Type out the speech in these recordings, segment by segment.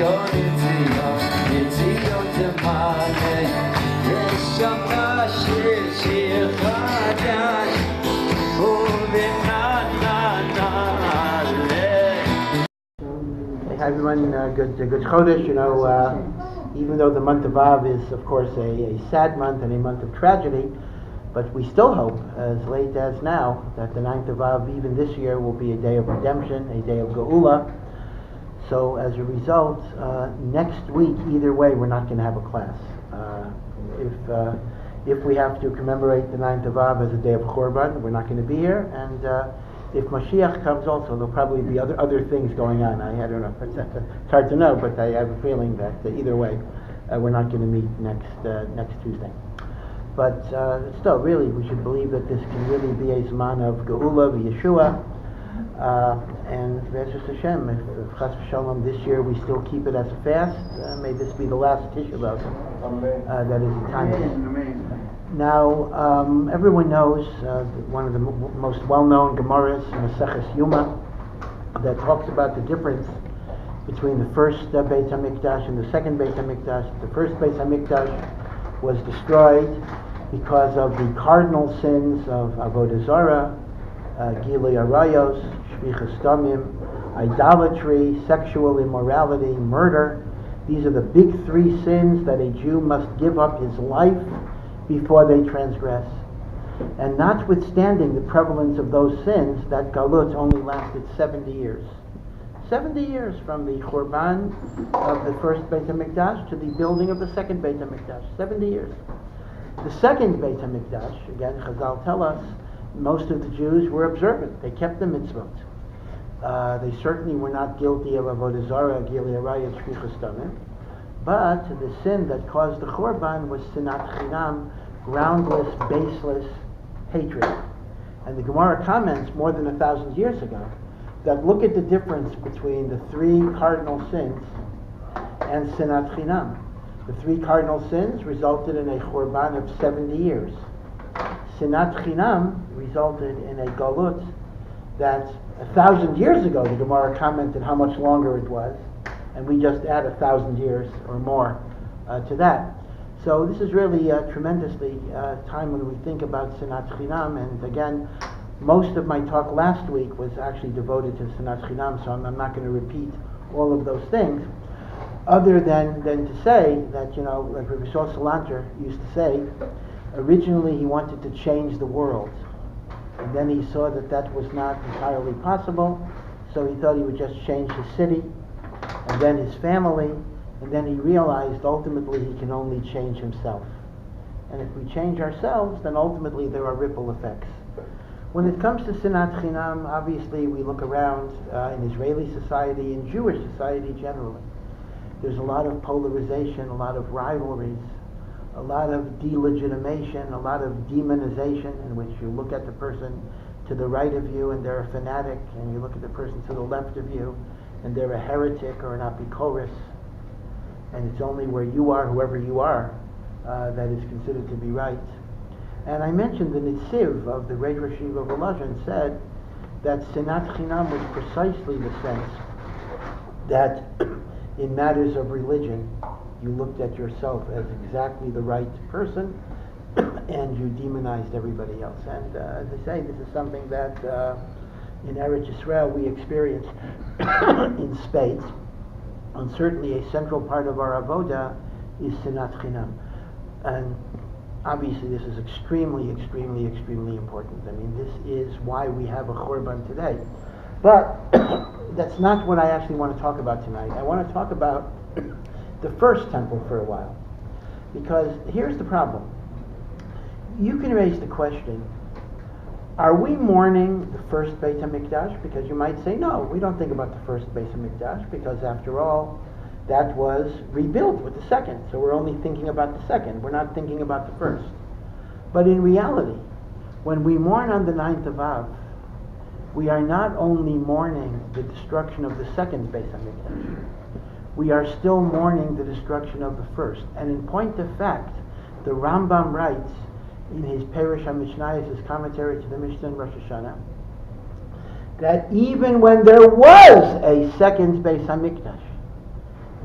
Hi everyone, good Chodesh. Even though the month of Av is, of course, a sad month and a month of tragedy, but we still hope, as late as now, that the 9th of Av, even this year, will be a day of redemption, a day of Geula. So as a result, next week, either way, we're not going to have a class. If we have to commemorate the 9th of Av as a day of Chorban, we're not going to be here, and if Mashiach comes also, there'll probably be other things going on. I don't know, it's hard to know, but I have a feeling that either way, we're not going to meet next Tuesday. But still, really, we should believe that this can really be a Zman of Geula, Yeshua, and V'ezras Hashem, if Chas v'Shalom this year we still keep it as a fast, may this be the last Tisha B'Av that is the time. Now, everyone knows one of the most well-known Gemaras, Maseches Yuma, that talks about the difference between the first Beit HaMikdash and the second Beit HaMikdash. The first Beit HaMikdash was destroyed because of the cardinal sins of Avodah Zarah, Gilui Arayos, Shvichas Damim, idolatry, sexual immorality, murder. These are the big three sins that a Jew must give up his life before they transgress. And notwithstanding the prevalence of those sins, that Galut only lasted 70 years. 70 years from the Churban of the first Beit HaMikdash to the building of the second Beit HaMikdash. 70 years. The second Beit HaMikdash, again, Chazal tell us, most of the Jews were observant. They kept the mitzvot. They certainly were not guilty of Avodah Zarah, Gilui Arayos, Shvichas Damim. But the sin that caused the Churban was sinat chinam, groundless, baseless hatred. And the Gemara comments more than 1,000 years ago that look at the difference between the three cardinal sins and sinat chinam. The three cardinal sins resulted in a Churban of 70 years. Sinat chinam resulted in a galut that 1,000 years ago the Gemara commented how much longer it was, and we just add 1,000 years or more to that. So this is really tremendously time when we think about Sinat Chinam, and again, most of my talk last week was actually devoted to Sinat Chinam, so I'm not going to repeat all of those things, other than to say that, like Rabbi Salanter used to say, originally he wanted to change the world, and then he saw that was not entirely possible, so he thought he would just change his city, and then his family, and then he realized ultimately he can only change himself. And if we change ourselves, then ultimately there are ripple effects. When it comes to Sinat Chinam, obviously we look around in Israeli society, in Jewish society generally. There's a lot of polarization, a lot of rivalries, a lot of delegitimation, a lot of demonization, in which you look at the person to the right of you and they're a fanatic, and you look at the person to the left of you and they're a heretic or an apikoros, and it's only where you are, whoever you are, that is considered to be right. And I mentioned the Nitziv of the Reish Yeshiva of Volozhin said that Sinat Chinam was precisely the sense that in matters of religion, you looked at yourself as exactly the right person, and you demonized everybody else. And as I say, this is something that in Eretz Yisrael we experience in spades, and certainly a central part of our avoda is Sinat Chinam. And obviously this is extremely, extremely, extremely important. I mean, this is why we have a Churban today. But that's not what I actually want to talk about tonight. I want to talk about the first temple for a while. Because here's the problem. You can raise the question, are we mourning the first Beit HaMikdash? Because you might say, no, we don't think about the first Beit HaMikdash, because after all, that was rebuilt with the second. So we're only thinking about the second. We're not thinking about the first. But in reality, when we mourn on the 9th of Av, we are not only mourning the destruction of the second Beit HaMikdash, we are still mourning the destruction of the first. And in point of fact, the Rambam writes in his Perush HaMishnayos, his commentary to the Mishnah in Rosh Hashanah, that even when there was a second Beis HaMikdash,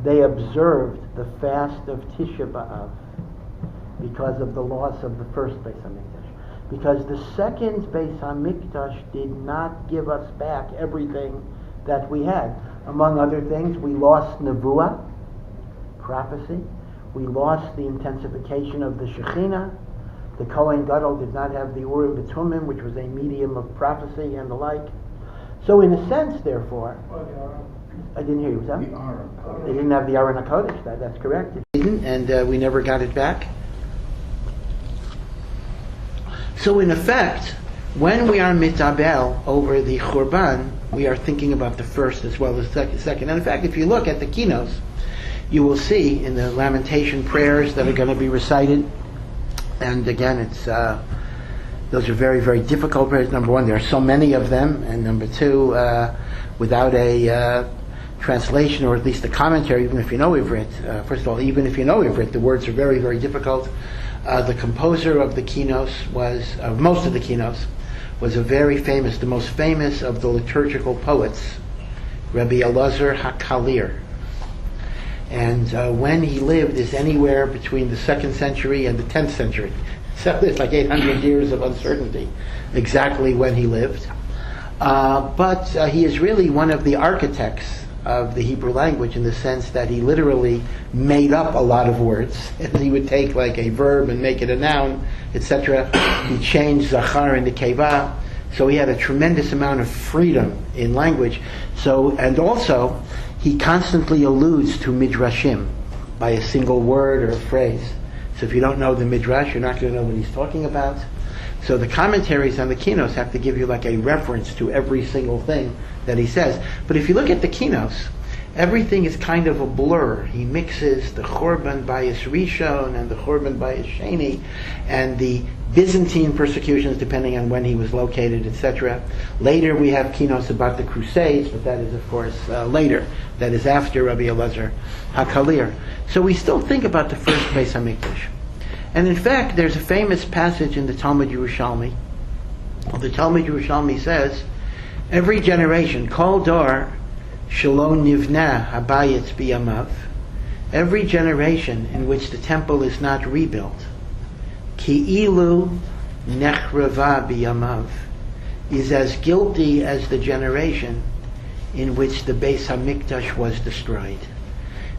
they observed the fast of Tisha B'Av because of the loss of the first Beis HaMikdash. Because the second Beis HaMikdash did not give us back everything that we had. Among other things, we lost Nevuah, prophecy. We lost the intensification of the Shekhinah. The Kohen Gadol did not have the Urim V'Tumim, which was a medium of prophecy and the like. So in a sense, therefore, I didn't hear you. Was that? They didn't have the Aron HaKodesh. That's correct. It didn't, and we never got it back. So in effect, when we are mitabel over the Churban, we are thinking about the first as well as the second. And in fact, if you look at the kinos, you will see in the lamentation prayers that are going to be recited, and again, it's those are very, very difficult prayers. Number one, there are so many of them, and number two, without a translation or at least a commentary, even if you know Ivrit, first of all, even if you know Ivrit, the words are very, very difficult. The composer of the kinos was, most of the kinos, was a very famous, the most famous of the liturgical poets, Rabbi Elazar HaKalir. And when he lived is anywhere between the 2nd century and the 10th century. So it's like 800 years of uncertainty exactly when he lived. But he is really one of the architects of the Hebrew language in the sense that he literally made up a lot of words. And he would take like a verb and make it a noun, etc. He changed Zachar into Keva. So he had a tremendous amount of freedom in language. So, and also, he constantly alludes to midrashim by a single word or a phrase. So if you don't know the midrash, you're not going to know what he's talking about. So the commentaries on the kinos have to give you like a reference to every single thing that he says. But if you look at the kinos, everything is kind of a blur. He mixes the Churban Bayis Rishon and the Churban Bayis Sheni and the Byzantine persecutions, depending on when he was located, etc. Later we have kinos about the Crusades, but that is, of course, later. That is after Rabbi Elazar HaKalir. So we still think about the first Beis HaMikdash. And in fact, there's a famous passage in the Talmud Yerushalmi. The Talmud Yerushalmi says, every generation, Kol Dor Shelo Nivna Habayit Biyamav, every generation in which the temple is not rebuilt, Ki'ilu Nechrava Biyamav, is as guilty as the generation in which the Beis HaMikdash was destroyed.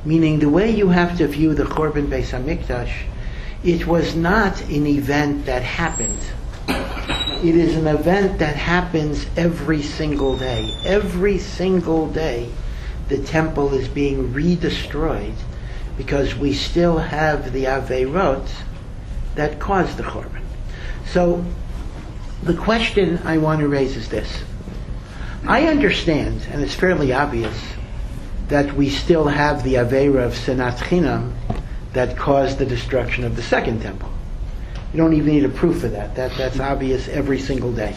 Meaning, the way you have to view the Churban Beis HaMikdash, it was not an event that happened. It is an event that happens every single day. Every single day, the temple is being redestroyed because we still have the Aveirot that caused the Churban. So, the question I want to raise is this. I understand, and it's fairly obvious, that we still have the Aveira of Sinat Chinam that caused the destruction of the second temple. You don't even need a proof for that. That's obvious every single day.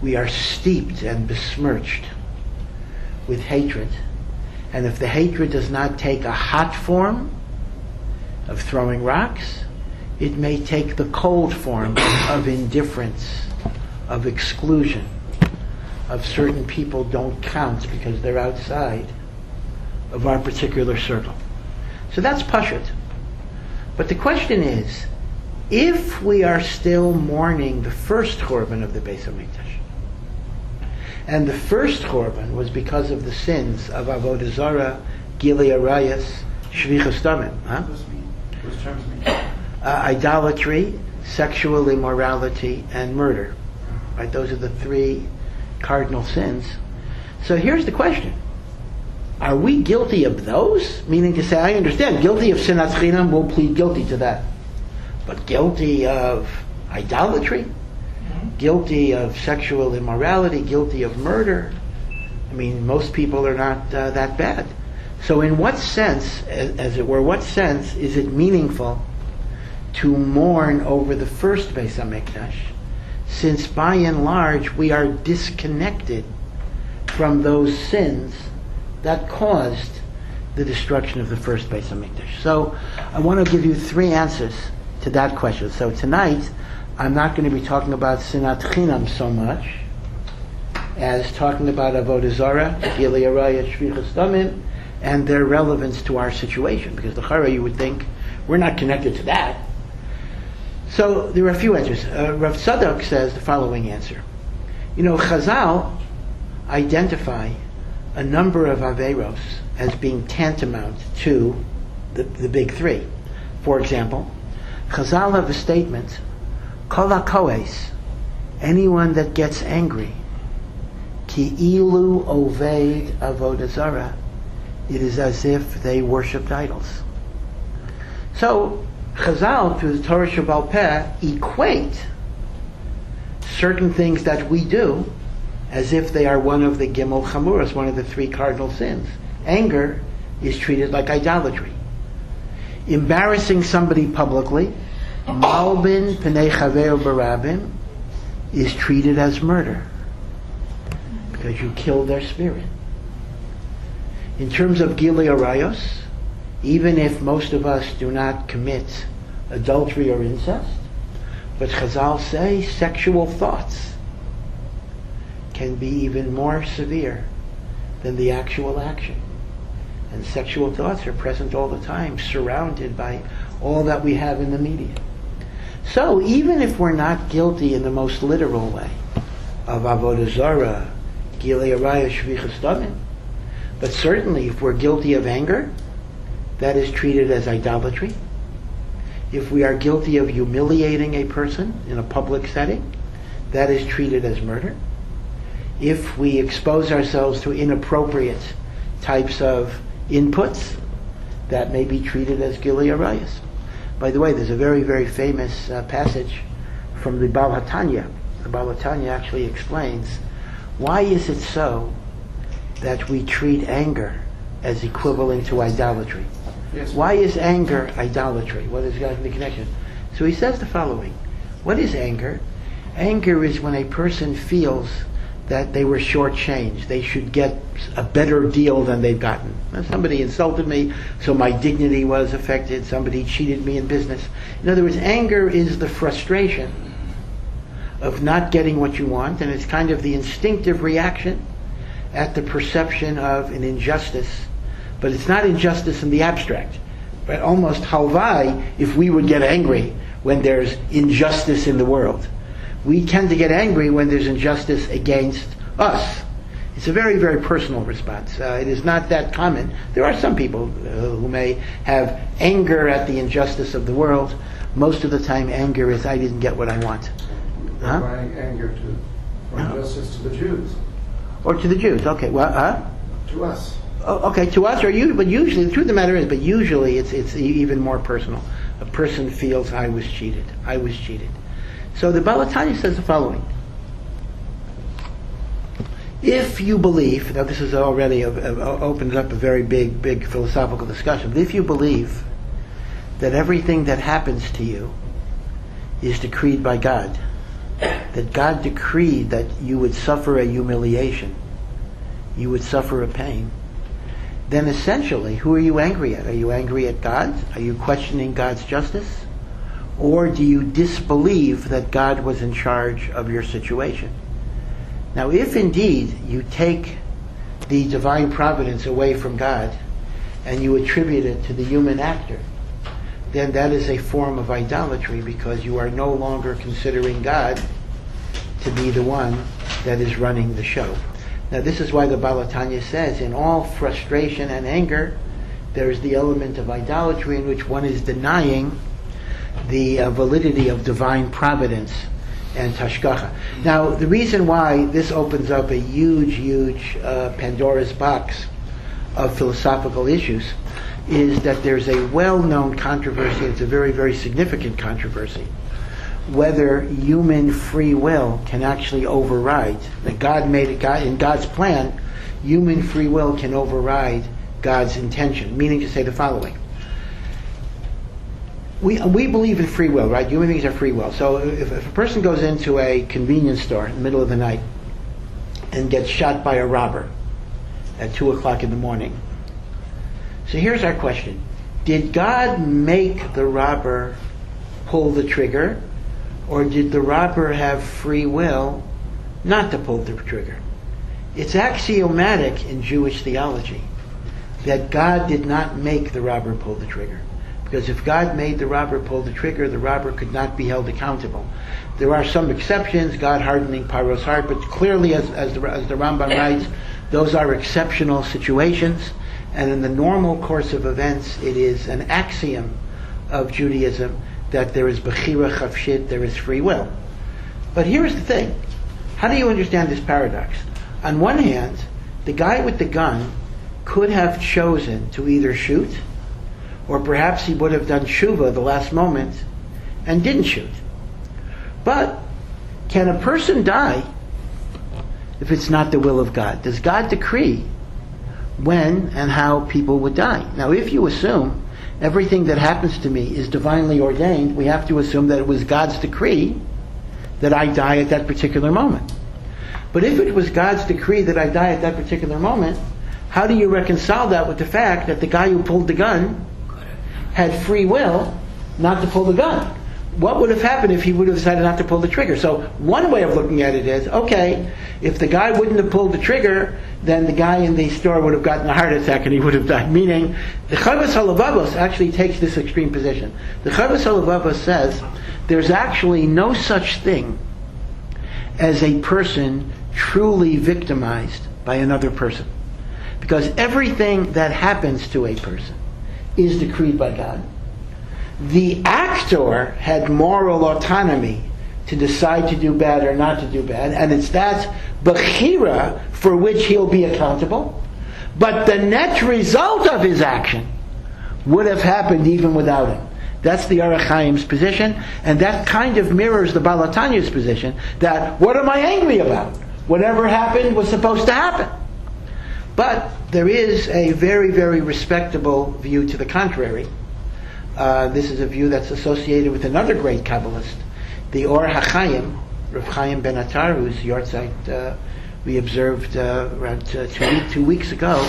We are steeped and besmirched with hatred. And if the hatred does not take a hot form of throwing rocks, it may take the cold form of indifference, of exclusion, of certain people don't count because they're outside of our particular circle. So that's Pashut. But the question is, if we are still mourning the first Churban of the Beis HaMikdash, and the first Churban was because of the sins of Avodah Zarah, Gilui Arayos, Shvichas Damim, idolatry, sexual immorality, and murder. Right? Those are the 3 cardinal sins. So here's the question. Are we guilty of those? Meaning to say, I understand, guilty of Sinat Chinam, we'll plead guilty to that. But guilty of idolatry? Guilty of sexual immorality? Guilty of murder? I mean, most people are not that bad. So in what sense, as it were, what sense is it meaningful to mourn over the first Beis HaMikdash, since by and large we are disconnected from those sins that caused the destruction of the first Beis HaMikdash? So I want to give you 3 answers to that question. So tonight, I'm not going to be talking about Sinat Chinam so much as talking about Avodah Zarah, Gilui Arayos, Shvichas Damim, and their relevance to our situation, because the Chara, you would think, we're not connected to that. So there are a few answers. Rav Tzadok says the following answer. Chazal identify a number of Averos as being tantamount to the big three. For example, Chazal have a statement, Kol HaKoes, anyone that gets angry, Ki ilu oved avodah zarah, it is as if they worshipped idols. So, Chazal, through the Torah Shebal Peh, equate certain things that we do as if they are one of the Gimel Chamuras, one of the three cardinal sins. Anger is treated like idolatry. Embarrassing somebody publicly, Malbin Pnei Chaver Barabim, is treated as murder because you kill their spirit. In terms of Gilui Arayos, even if most of us do not commit adultery or incest, but Chazal say sexual thoughts can be even more severe than the actual action. And sexual thoughts are present all the time, surrounded by all that we have in the media. So even if we're not guilty in the most literal way of Avodah Zarah, Gilui Arayos, Shvichas Damim, but certainly if we're guilty of anger, that is treated as idolatry. If we are guilty of humiliating a person in a public setting, that is treated as murder. If we expose ourselves to inappropriate types of inputs, that may be treated as Gilui Arayos. By the way, there's a very, very famous passage from the Baal HaTanya. The Baal HaTanya actually explains, why is it so that we treat anger as equivalent to idolatry? Yes. Why is anger idolatry? What is the connection? So he says the following. What is anger? Anger is when a person feels that they were shortchanged. They should get a better deal than they've gotten. Now, somebody insulted me, so my dignity was affected. Somebody cheated me in business. In other words, anger is the frustration of not getting what you want, and it's kind of the instinctive reaction at the perception of an injustice. But it's not injustice in the abstract. But almost halvai if we would get angry when there's injustice in the world. We tend to get angry when there's injustice against us. It's a very, very personal response. It is not that common. There are some people who may have anger at the injustice of the world. Most of the time anger is, I didn't get what I want. Applying anger or injustice to the Jews. Or to the Jews, okay. Well, To us. Oh, okay, to us, or you, but usually, the truth of the matter is, but usually it's even more personal. A person feels, I was cheated. I was cheated. So the Baal HaTanya says the following. If you believe, now this is already opened up a very big philosophical discussion, but if you believe that everything that happens to you is decreed by God, that God decreed that you would suffer a humiliation, you would suffer a pain, then essentially, who are you angry at? Are you angry at God? Are you questioning God's justice? Or do you disbelieve that God was in charge of your situation? Now, if indeed you take the divine providence away from God and you attribute it to the human actor, then that is a form of idolatry, because you are no longer considering God to be the one that is running the show. Now, this is why the Baal HaTanya says, in all frustration and anger, there is the element of idolatry in which one is denying the validity of divine providence and tashgacha. Now, the reason why this opens up a huge Pandora's box of philosophical issues is that there's a well-known controversy. It's a very, very significant controversy, whether human free will can actually override. That God made it, in God's plan, human free will can override God's intention. Meaning to say the following. We believe in free will, right? Human beings are free will. So if a person goes into a convenience store in the middle of the night and gets shot by a robber at 2 o'clock in the morning. So here's our question. Did God make the robber pull the trigger, or did the robber have free will not to pull the trigger? It's axiomatic in Jewish theology that God did not make the robber pull the trigger. Because if God made the robber pull the trigger, the robber could not be held accountable. There are some exceptions, God hardening Paro's heart, but clearly, as the Rambam writes, those are exceptional situations, and in the normal course of events, it is an axiom of Judaism that there is bechira chavshit, there is free will. But here's the thing. How do you understand this paradox? On one hand, the guy with the gun could have chosen to either shoot, or perhaps he would have done tshuva the last moment and didn't shoot. But can a person die if it's not the will of God? Does God decree when and how people would die? Now, if you assume everything that happens to me is divinely ordained, we have to assume that it was God's decree that I die at that particular moment. But if it was God's decree that I die at that particular moment, how do you reconcile that with the fact that the guy who pulled the gun had free will not to pull the gun? What would have happened if he would have decided not to pull the trigger? So one way of looking at it is, okay, if the guy wouldn't have pulled the trigger, then the guy in the store would have gotten a heart attack and he would have died. Meaning, the Chavos HaLevavos actually takes this extreme position. The Chavos HaLevavos says there's actually no such thing as a person truly victimized by another person. Because everything that happens to a person is decreed by God. The actor had moral autonomy to decide to do bad or not to do bad, and it's that bechira for which he'll be accountable. But the net result of his action would have happened even without him. That's the Orach Chaim's position, and that kind of mirrors the Baal HaTanya's position, that what am I angry about? Whatever happened was supposed to happen. But there is a very, very respectable view to the contrary. This is a view that's associated with another great Kabbalist, the Or HaChaim, Rav Chaim Ben Attar, whose yahrzeit we observed around 2 weeks ago,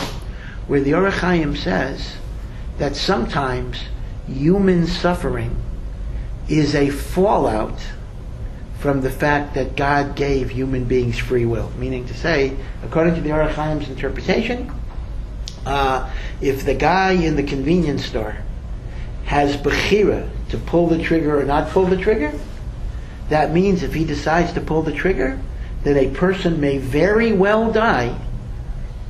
where the Or HaChaim says that sometimes human suffering is a fallout from the fact that God gave human beings free will. Meaning to say, according to the Or HaChaim's interpretation, if the guy in the convenience store has bechira to pull the trigger or not pull the trigger, that means if he decides to pull the trigger, that a person may very well die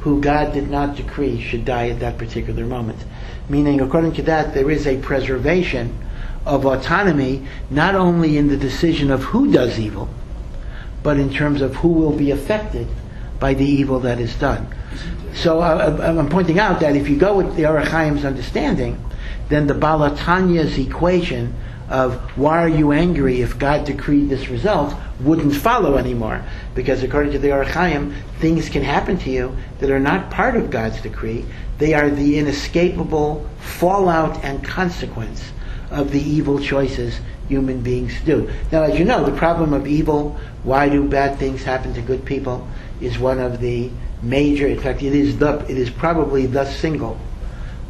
who God did not decree should die at that particular moment. Meaning, according to that, there is a preservation of autonomy, not only in the decision of who does evil, but in terms of who will be affected by the evil that is done. So I'm pointing out that if you go with the Orach Chaim's understanding, then the Baal HaTanya's equation of why are you angry if God decreed this result wouldn't follow anymore. Because according to the Orach Chaim, things can happen to you that are not part of God's decree. They are the inescapable fallout and consequence of the evil choices human beings do. Now, as you know, the problem of evil, why do bad things happen to good people, is one of the major, in fact, it is probably the single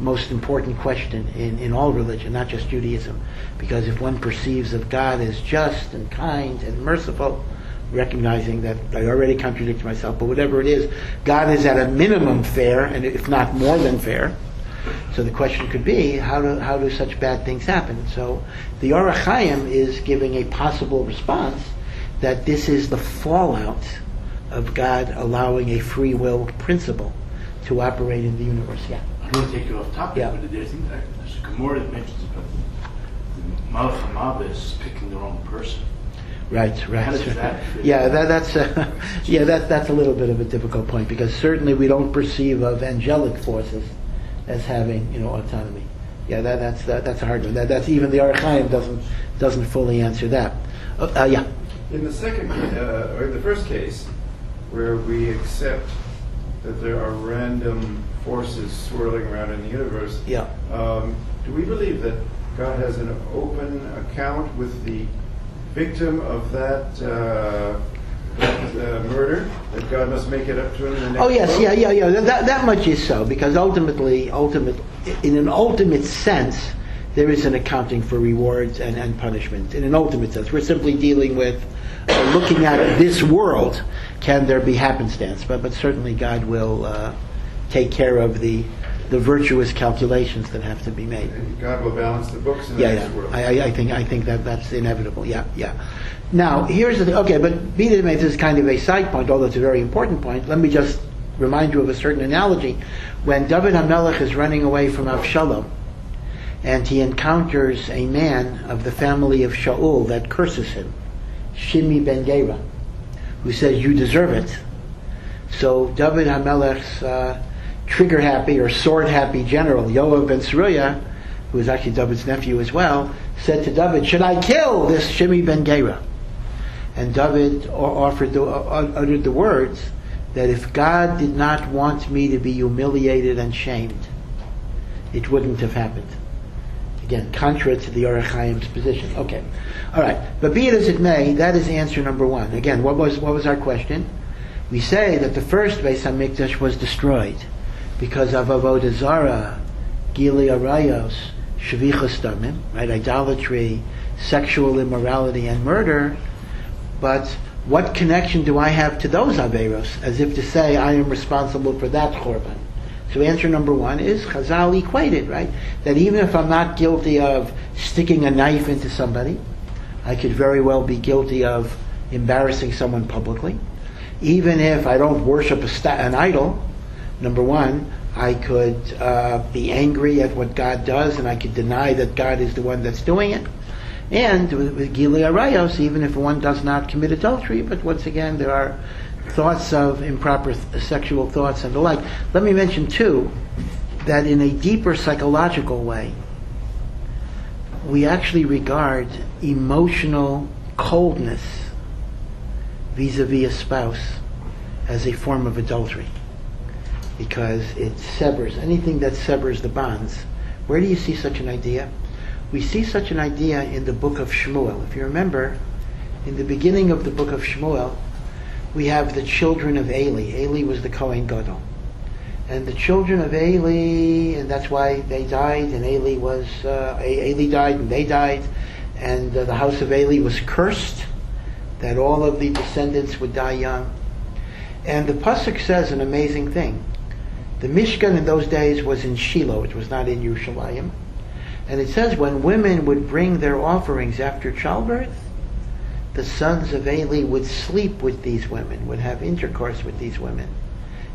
most important question in all religion, not just Judaism. Because if one perceives of God as just and kind and merciful, recognizing that I already contradict myself, but whatever it is, God is at a minimum fair, and if not more than fair. So the question could be, how do such bad things happen? So the Orach Chaim is giving a possible response that this is the fallout of God allowing a free will principle to operate in the universe. Yeah. I don't want to take you off topic, Yeah. but there's a Gemara that mentions about the malfunctions picking the wrong person. Right. How does that fit? Yeah, that's a little bit of a difficult point, because certainly we don't perceive of angelic forces as having autonomy. Yeah, that's a hard one. That's even the Orach Chaim doesn't fully answer that. Yeah. In the second, or the first case, where we accept that there are random forces swirling around in the universe, Yeah. Do we believe that God has an open account with the victim of that murder, that God must make it up to him in the next Oh yes, vote? yeah. That much is so, because ultimately, in an ultimate sense, there is an accounting for rewards and punishment. In an ultimate sense, we're simply dealing with looking at this world. Can there be happenstance? But certainly God will take care of the the virtuous calculations that have to be made. And God will balance the books in the Yeah, next yeah. world. I think that's inevitable. Yeah, yeah. Now, here's the thing. Okay, but be that it may, this is kind of a side point, although it's a very important point. Let me just remind you of a certain analogy. When David HaMelech is running away from Avshalom, and he encounters a man of the family of Shaul that curses him, Shimi ben Gera, who says, "You deserve it." So David HaMelech's trigger-happy or sword-happy general, Yoav ben Tzruya, who is actually David's nephew as well, said to David, "Should I kill this Shimi ben Gera?" And David uttered the words that if God did not want me to be humiliated and shamed, it wouldn't have happened. Again, contrary to the Orach Chaim's position. Okay, all right. But be it as it may, that is answer number one. Again, what was our question? We say that the first Beis Hamikdash was destroyed because of Avodah Zarah, Gili Arayos, Shvichas Damim, right? Idolatry, sexual immorality, and murder. But what connection do I have to those Averos? As if to say, I am responsible for that Korban. So answer number one is Chazal equated, right? That even if I'm not guilty of sticking a knife into somebody, I could very well be guilty of embarrassing someone publicly. Even if I don't worship an idol, number one, I could be angry at what God does, and I could deny that God is the one that's doing it. And with Gili Arayos, even if one does not commit adultery, but once again, there are thoughts of improper sexual thoughts and the like. Let me mention too, that in a deeper psychological way, we actually regard emotional coldness vis-a-vis a spouse as a form of adultery, because it severs, anything that severs the bonds. Where do you see such an idea? We see such an idea in the book of Shmuel. If you remember, in the beginning of the book of Shmuel, we have the children of Eli. Eli was the Kohen Gadol. And the children of Eli, and that's why they died, and Eli died and they died, and the house of Eli was cursed, that all of the descendants would die young. And the Pasuk says an amazing thing. The Mishkan in those days was in Shiloh, it was not in Yerushalayim. And it says when women would bring their offerings after childbirth, the sons of Eli would sleep with these women, would have intercourse with these women.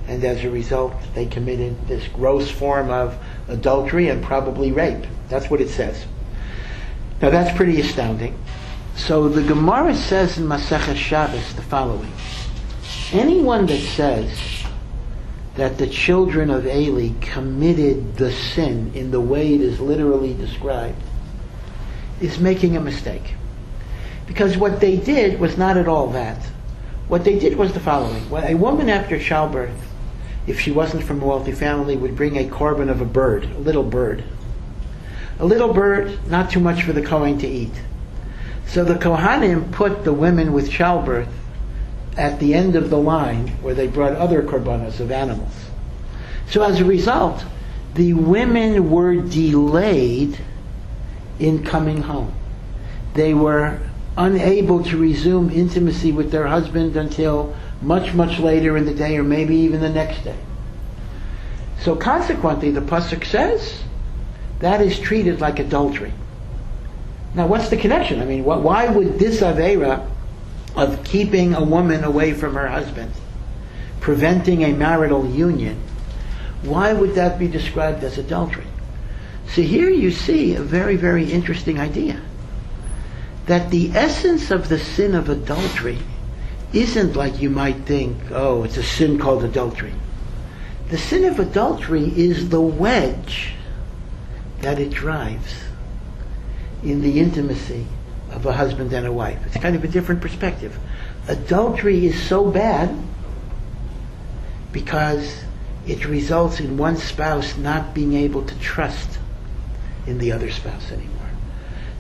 And as a result, they committed this gross form of adultery and probably rape. That's what it says. Now that's pretty astounding. So the Gemara says in Masechet Shabbos the following. Anyone that says that the children of Eli committed the sin in the way it is literally described is making a mistake. Because what they did was not at all that. What they did was the following. When a woman after childbirth, if she wasn't from a wealthy family, would bring a korban of a bird, a little bird. A little bird, not too much for the Kohen to eat. So the Kohanim put the women with childbirth at the end of the line where they brought other korbanos of animals. So as a result, the women were delayed in coming home. They were unable to resume intimacy with their husband until much, much later in the day, or maybe even the next day. So consequently, the Pasuk says, that is treated like adultery. Now what's the connection? I mean, why would this Aveira of keeping a woman away from her husband, preventing a marital union, why would that be described as adultery? So here you see a very, very interesting idea. That the essence of the sin of adultery isn't like you might think, oh, it's a sin called adultery. The sin of adultery is the wedge that it drives in the intimacy of a husband and a wife. It's kind of a different perspective. Adultery is so bad because it results in one spouse not being able to trust in the other spouse anymore.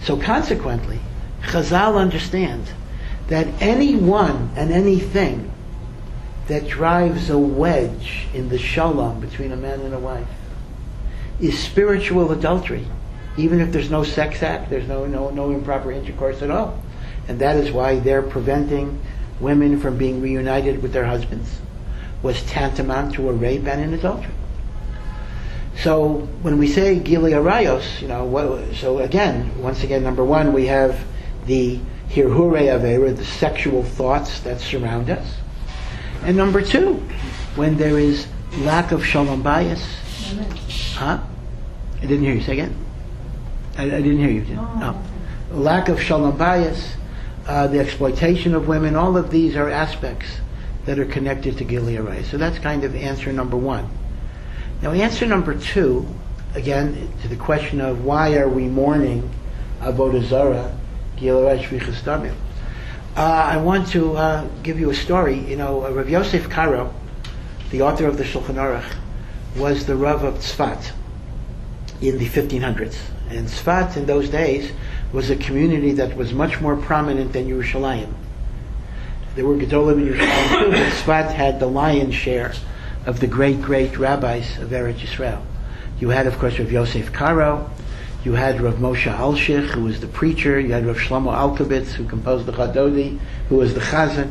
So consequently, Chazal understand that anyone and anything that drives a wedge in the shalom between a man and a wife is spiritual adultery, even if there's no sex act, there's no improper intercourse at all. And that is why they're preventing women from being reunited with their husbands, was tantamount to a rape and an adultery. So when we say Gili Arayos, so again, once again, number one, we have the Hirhure Avera, the sexual thoughts that surround us. And number two, when there is lack of Shalom Bayis. Huh? I didn't hear you. Say again? I didn't hear you. Lack of Shalom Bayis, the exploitation of women, all of these are aspects that are connected to Gili Arayos. So that's kind of answer number one. Now, answer number two, again, to the question of why are we mourning Avodah Zarah, Gili Arayos Shvichas Damim. I want to give you a story. Rav Yosef Karo, the author of the Shulchan Aruch, was the Rav of Tzfat in the 1500s. And Tzfat in those days was a community that was much more prominent than Yerushalayim. There were Gedolim in Yerushalayim too, but Tzfat had the lion's share of the great rabbis of Eretz Yisrael. You had, of course, Rav Yosef Karo. You had Rav Moshe Alshich, who was the preacher. You had Rav Shlomo Alkabitz, who composed the Chadodi, who was the Chazan.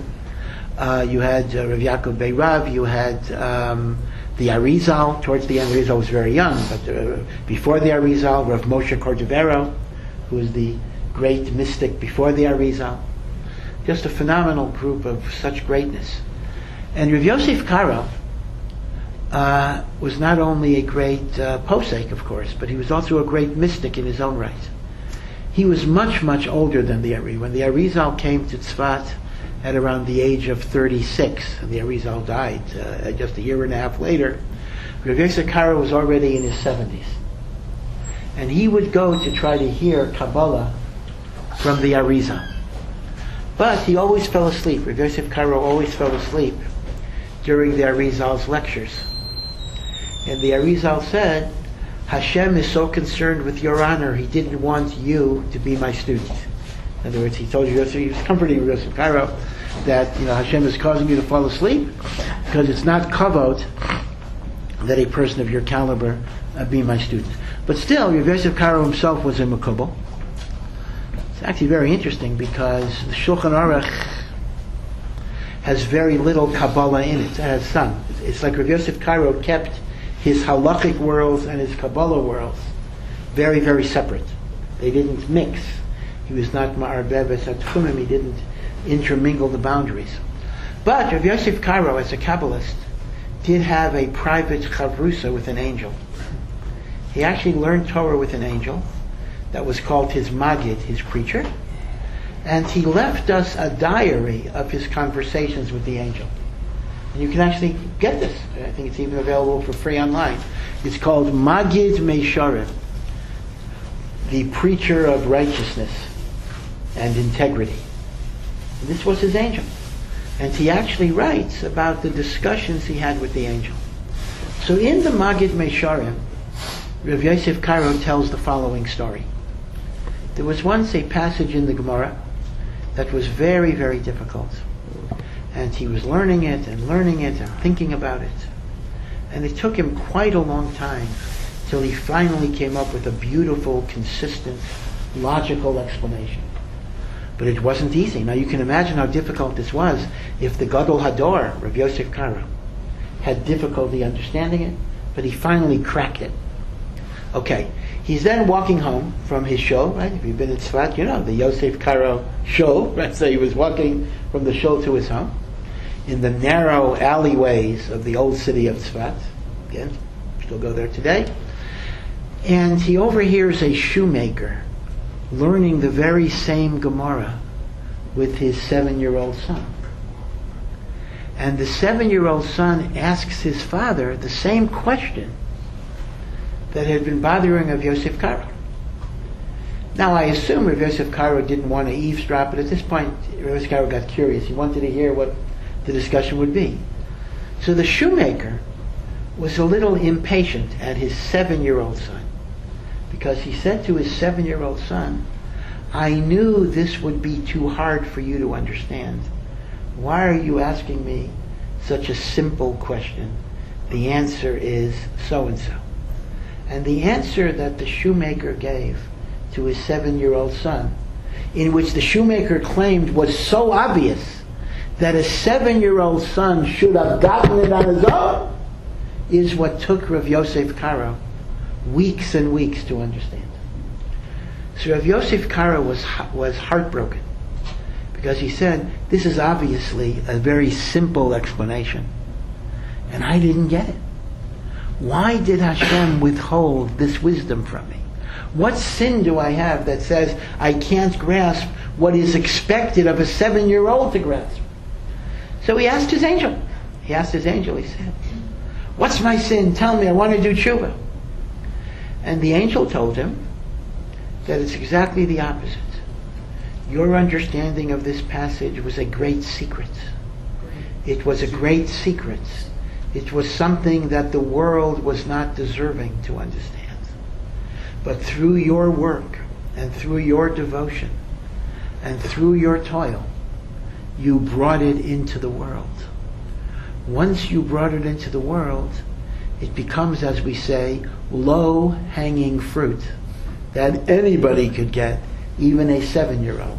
You had Rav Yaakov Beirav. You had the Arizal. Towards the end, Arizal was very young, but before the Arizal, Rav Moshe Cordovero, who was the great mystic before the Arizal. Just a phenomenal group of such greatness. And Rav Yosef Karo was not only a great posek, of course, but he was also a great mystic in his own right. He was much, much older than the Arizal. When the Arizal came to Tzfat at around the age of 36, and the Arizal died just a year and a half later, Rav Yosef Karo was already in his 70s. And he would go to try to hear Kabbalah from the Arizal. But he always fell asleep. Rav Yosef Karo always fell asleep during the Arizal's lectures. And the Arizal said, Hashem is so concerned with your honor, he didn't want you to be my student. In other words, he told you, he was comforting Yosef Karo that Hashem is causing you to fall asleep because it's not kavod that a person of your caliber be my student. But still, Yosef Karo himself was a Mekubal. It's actually very interesting because the Shulchan Aruch has very little Kabbalah in it. It has some. It's like Rav Yosef Karo kept his halachic worlds and his Kabbalah worlds very, very separate. They didn't mix. He was not ma'arbev es atchumim. He didn't intermingle the boundaries. But Rav Yosef Karo, as a Kabbalist, did have a private chavrusa with an angel. He actually learned Torah with an angel that was called his Magid, his preacher, and he left us a diary of his conversations with the angel. And you can actually get this. I think it's even available for free online. It's called Magid Meisharim, the preacher of righteousness and integrity. And this was his angel. And he actually writes about the discussions he had with the angel. So in the Magid Meisharim, Rav Yosef Karo tells the following story. There was once a passage in the Gemara that was very, very difficult. And he was learning it and thinking about it. And it took him quite a long time till he finally came up with a beautiful, consistent, logical explanation. But it wasn't easy. Now you can imagine how difficult this was if the Gadol Hador, Rav Yosef Karo, had difficulty understanding it, but he finally cracked it. Okay, he's then walking home from his show, right? If you've been in Tzfat, you know, the Yosef Karo show, right? So he was walking from the show to his home in the narrow alleyways of the old city of Tzfat. Again, still go there today. And he overhears a shoemaker learning the very same Gemara with his 7-year-old son. And the 7-year-old son asks his father the same question that had been bothering Rav Yosef Karo. Now I assume Rav Yosef Karo didn't want to eavesdrop, but at this point Rav Yosef Karo got curious. He wanted to hear what the discussion would be. So the shoemaker was a little impatient at his 7-year-old son, because he said to his 7-year-old son, I knew this would be too hard for you to understand. Why are you asking me such a simple question? The answer is so-and-so. And the answer that the shoemaker gave to his 7-year-old son, in which the shoemaker claimed was so obvious that a 7-year-old son should have gotten it on his own, is what took Rav Yosef Karo weeks and weeks to understand. So Rav Yosef Karo was heartbroken because he said, this is obviously a very simple explanation, and I didn't get it. Why did Hashem withhold this wisdom from me? What sin do I have that says I can't grasp what is expected of a 7-year-old to grasp? So he asked his angel. He said, what's my sin? Tell me, I want to do tshuva. And the angel told him that it's exactly the opposite. Your understanding of this passage was a great secret. It was a great secret. It was something that the world was not deserving to understand. But through your work, and through your devotion, and through your toil, you brought it into the world. Once you brought it into the world, it becomes, as we say, low-hanging fruit that anybody could get, even a 7-year-old.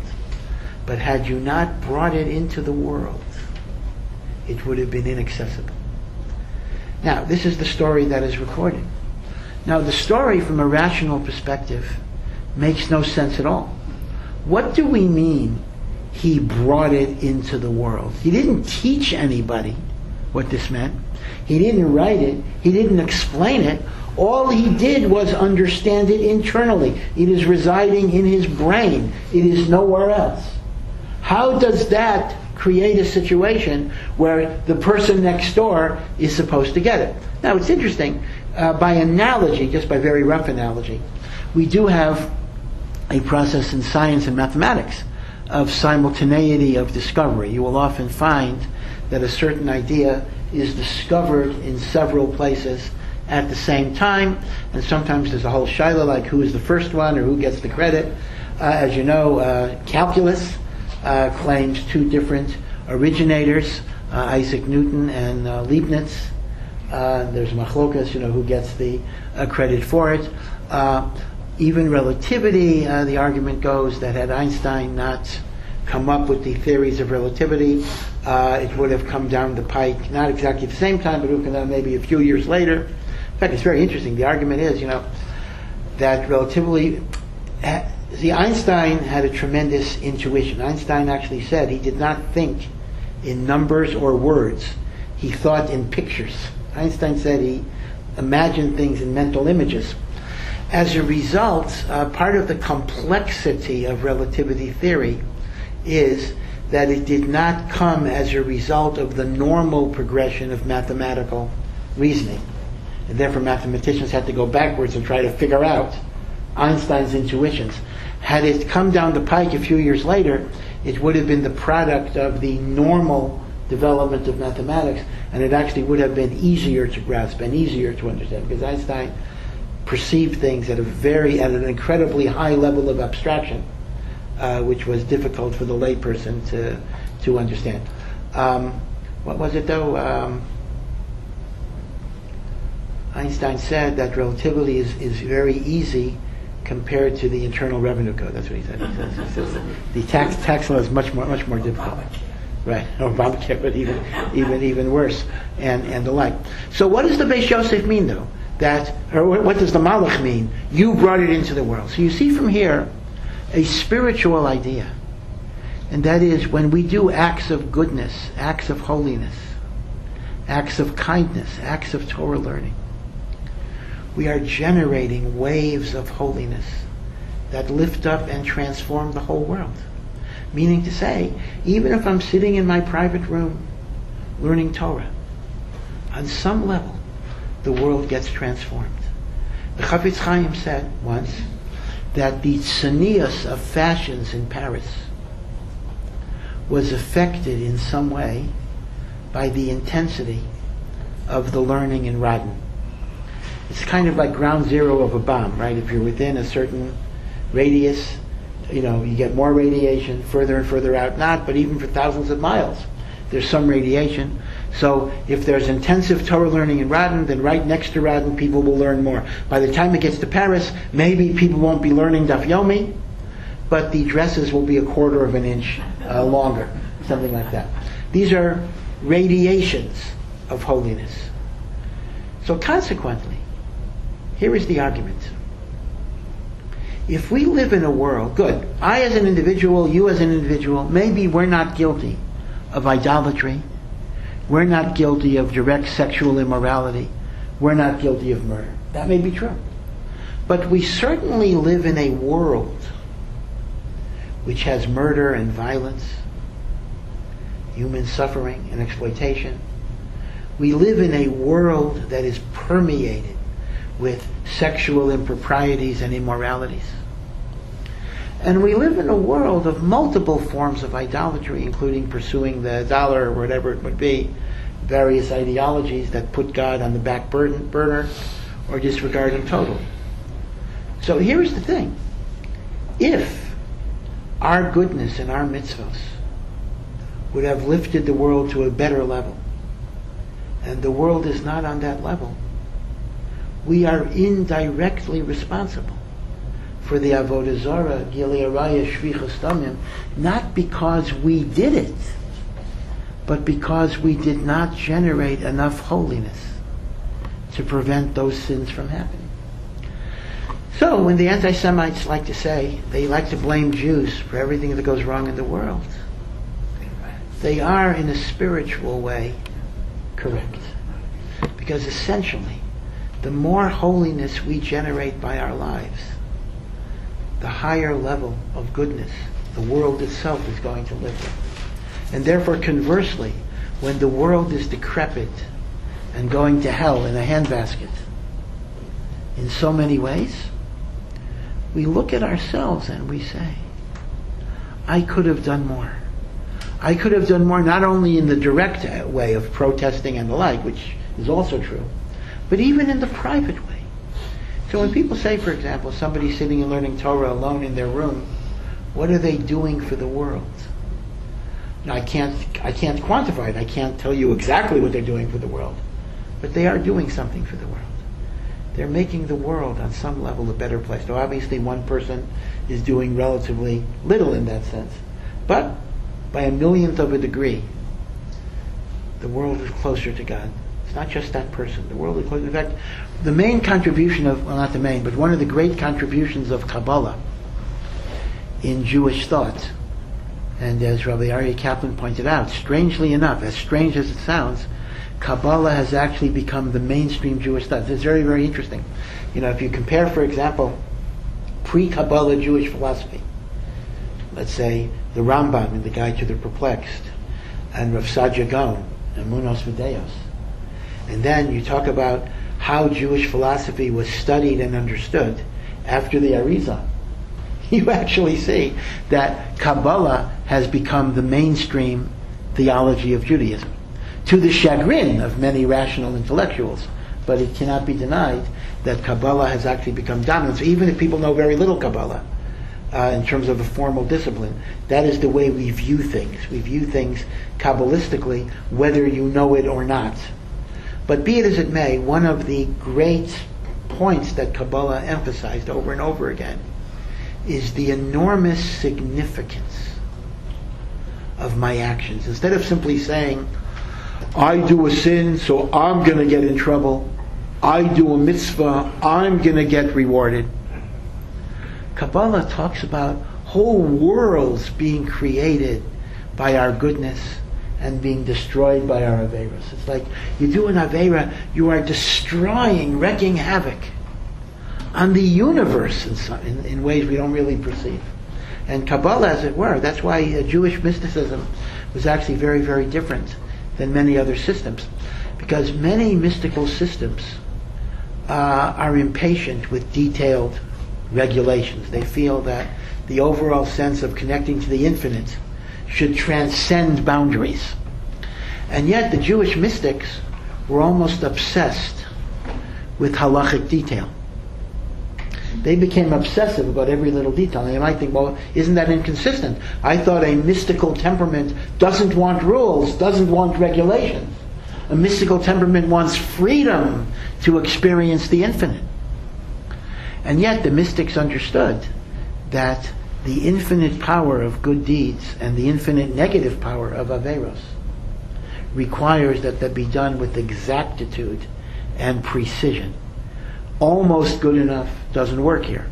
But had you not brought it into the world, it would have been inaccessible. Now, this is the story that is recorded. Now, the story from a rational perspective makes no sense at all. What do we mean, he brought it into the world? He didn't teach anybody what this meant. He didn't write it. He didn't explain it. All he did was understand it internally. It is residing in his brain. It is nowhere else. How does that create a situation where the person next door is supposed to get it? Now, it's interesting. By analogy, just by very rough analogy, we do have a process in science and mathematics of simultaneity of discovery. You will often find that a certain idea is discovered in several places at the same time, and sometimes there's a whole shaila like who is the first one or who gets the credit. As you know, calculus claims two different originators, Isaac Newton and Leibniz. There's machlokas, who gets the credit for it. Even relativity, the argument goes that had Einstein not come up with the theories of relativity, it would have come down the pike, not exactly at the same time, but maybe a few years later. In fact, it's very interesting. The argument is, that relativity, Einstein had a tremendous intuition. Einstein actually said he did not think in numbers or words. He thought in pictures. Einstein said he imagined things in mental images. As a result, part of the complexity of relativity theory is that it did not come as a result of the normal progression of mathematical reasoning. And therefore mathematicians had to go backwards and try to figure out Einstein's intuitions. Had it come down the pike a few years later, it would have been the product of the normal development of mathematics, and it actually would have been easier to grasp and easier to understand, because Einstein perceived things at an incredibly high level of abstraction, which was difficult for the layperson to understand. What was it though? Einstein said that relativity is very easy compared to the Internal Revenue Code. That's what he said. He says the tax law is much more difficult. Right, Obamacare, but even worse, and the like. So, what does the Beis Yosef mean, though? What does the Malach mean? You brought it into the world. So you see from here a spiritual idea, and that is when we do acts of goodness, acts of holiness, acts of kindness, acts of Torah learning, we are generating waves of holiness that lift up and transform the whole world. Meaning to say, even if I'm sitting in my private room learning Torah, on some level, the world gets transformed. The Chafetz Chaim said once that the tznius of fashions in Paris was affected in some way by the intensity of the learning in Radin. It's kind of like ground zero of a bomb, right? If you're within a certain radius, you get more radiation further and further out, but even for thousands of miles, there's some radiation. So if there's intensive Torah learning in Radin, then right next to Radin, people will learn more. By the time it gets to Paris, maybe people won't be learning Daf Yomi, but the dresses will be a quarter of an inch longer, something like that. These are radiations of holiness. So consequently, Here is the argument. If we live in a world, good, I as an individual, you as an individual, maybe we're not guilty of idolatry, we're not guilty of direct sexual immorality, we're not guilty of murder. That may be true. But we certainly live in a world which has murder and violence, human suffering and exploitation. We live in a world that is permeated with sexual improprieties and immoralities. And we live in a world of multiple forms of idolatry, including pursuing the dollar or whatever it would be, various ideologies that put God on the back burner or disregard him totally. So here's the thing. If our goodness and our mitzvahs would have lifted the world to a better level, and the world is not on that level, we are indirectly responsible for the avodah zarah, gilui araya, shvichas damim, not because we did it, but because we did not generate enough holiness to prevent those sins from happening. So when the anti-Semites like to say, they like to blame Jews for everything that goes wrong in the world, they are in a spiritual way correct. Because essentially, the more holiness we generate by our lives, the higher level of goodness the world itself is going to live with. And therefore, conversely, when the world is decrepit and going to hell in a handbasket, in so many ways, we look at ourselves and we say, I could have done more. I could have done more not only in the direct way of protesting and the like, which is also true, but even in the private way. So when people say, for example, somebody sitting and learning Torah alone in their room, what are they doing for the world? Now, I can't quantify it. I can't tell you exactly what they're doing for the world. But they are doing something for the world. They're making the world on some level a better place. Now, obviously, one person is doing relatively little in that sense. But by a millionth of a degree, the world is closer to God. It's not just that person. The world is closer. In fact, the main contribution of, well, not the main, but one of the great contributions of Kabbalah in Jewish thought, and as Rabbi Aryeh Kaplan pointed out, strangely enough, as strange as it sounds, Kabbalah has actually become the mainstream Jewish thought. It's very, very interesting. You know, if you compare, for example, pre-Kabbalah Jewish philosophy, let's say the Rambam in the Guide to the Perplexed, and Rav Saadia Gaon, Emunos V'Deos, and then you talk about how Jewish philosophy was studied and understood after the Arizal, you actually see that Kabbalah has become the mainstream theology of Judaism, to the chagrin of many rational intellectuals. But it cannot be denied that Kabbalah has actually become dominant. So even if people know very little Kabbalah, in terms of a formal discipline, that is the way we view things. We view things Kabbalistically, whether you know it or not. But be it as it may, one of the great points that Kabbalah emphasized over and over again is the enormous significance of my actions. Instead of simply saying, I do a sin, so I'm going to get in trouble. I do a mitzvah, I'm going to get rewarded. Kabbalah talks about whole worlds being created by our goodness and being destroyed by our Averas. It's like you do an Avera, you are destroying, wreaking havoc on the universe in ways we don't really perceive. And Kabbalah, as it were, that's why Jewish mysticism was actually very, very different than many other systems. Because many mystical systems are impatient with detailed regulations. They feel that the overall sense of connecting to the infinite should transcend boundaries. And yet the Jewish mystics were almost obsessed with halachic detail. They became obsessive about every little detail. And you might think, well, isn't that inconsistent? I thought a mystical temperament doesn't want rules, doesn't want regulations. A mystical temperament wants freedom to experience the infinite. And yet the mystics understood that the infinite power of good deeds and the infinite negative power of Averos requires that they be done with exactitude and precision. almost good enough doesn't work here.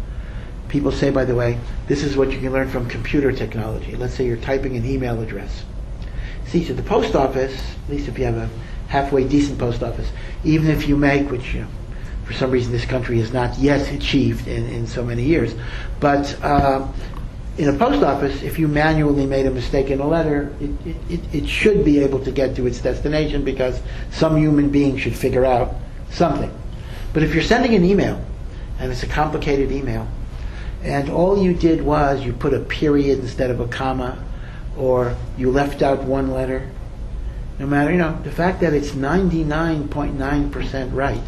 People say, by the way, this is what you can learn from computer technology. Let's say you're typing an email address. See, to the post office, at least if you have a halfway decent post office, even if you make, which for some reason this country has not yet achieved in so many years, but in a post office, if you manually made a mistake in a letter, it should be able to get to its destination because some human being should figure out something. But if you're sending an email, and it's a complicated email, and all you did was you put a period instead of a comma, or you left out one letter, no matter, the fact that it's 99.9% right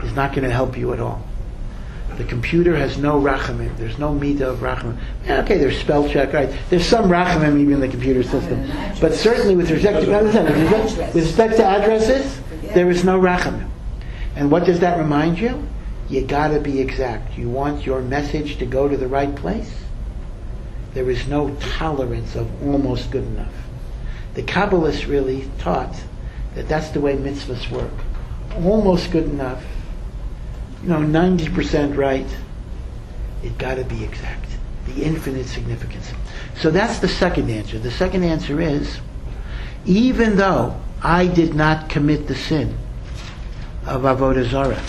is not going to help you at all. The computer has no rachamim. There's no midah of rachamim. Okay, there's spell check, right? There's some rachamim even in the computer system. But certainly with respect to addresses, there is no rachamim. And what does that remind you? You gotta be exact. You want your message to go to the right place? There is no tolerance of almost good enough. The Kabbalists really taught that that's the way mitzvahs work. Almost good enough, 90% right. It gotta be exact. The infinite significance. So that's the second answer. The second answer is, even though I did not commit the sin of Avodah Zarah,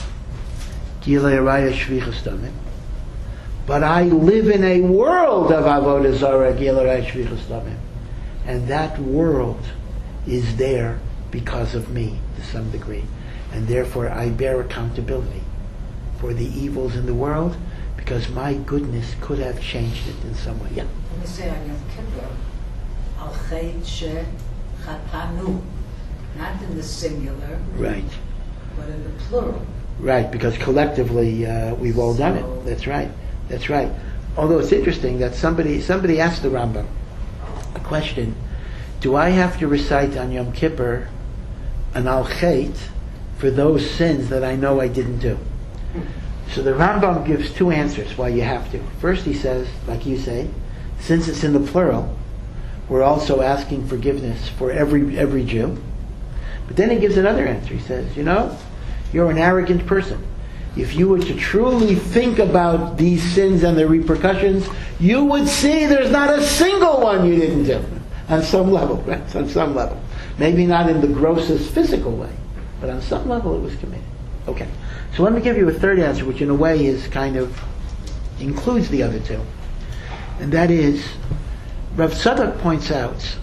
Gilei Araya Shvichas Damim, but I live in a world of Avodah Zarah, Gilei Araya Shvichas Damim, and that world is there because of me to some degree, and therefore I bear accountability for the evils in the world because my goodness could have changed it in some way. Yeah. Let me say on Yom Kippur, Al Chet Chatanu, not in the singular, Right. but in the plural. Right, because collectively we've all done it. That's right. That's right. Although it's interesting that somebody asked the Rambam a question: do I have to recite on Yom Kippur an Al Chet for those sins that I know I didn't do? So the Rambam gives two answers why you have to. First, he says, like you say, since it's in the plural, we're also asking forgiveness for every Jew. But then he gives another answer. He says, you're an arrogant person. If you were to truly think about these sins and their repercussions, you would see there's not a single one you didn't do. On some level, right? On some level. Maybe not in the grossest physical way, but on some level it was committed. Okay. So let me give you a third answer, which in a way is kind of includes the other two. And that is, Rav Tzadok points out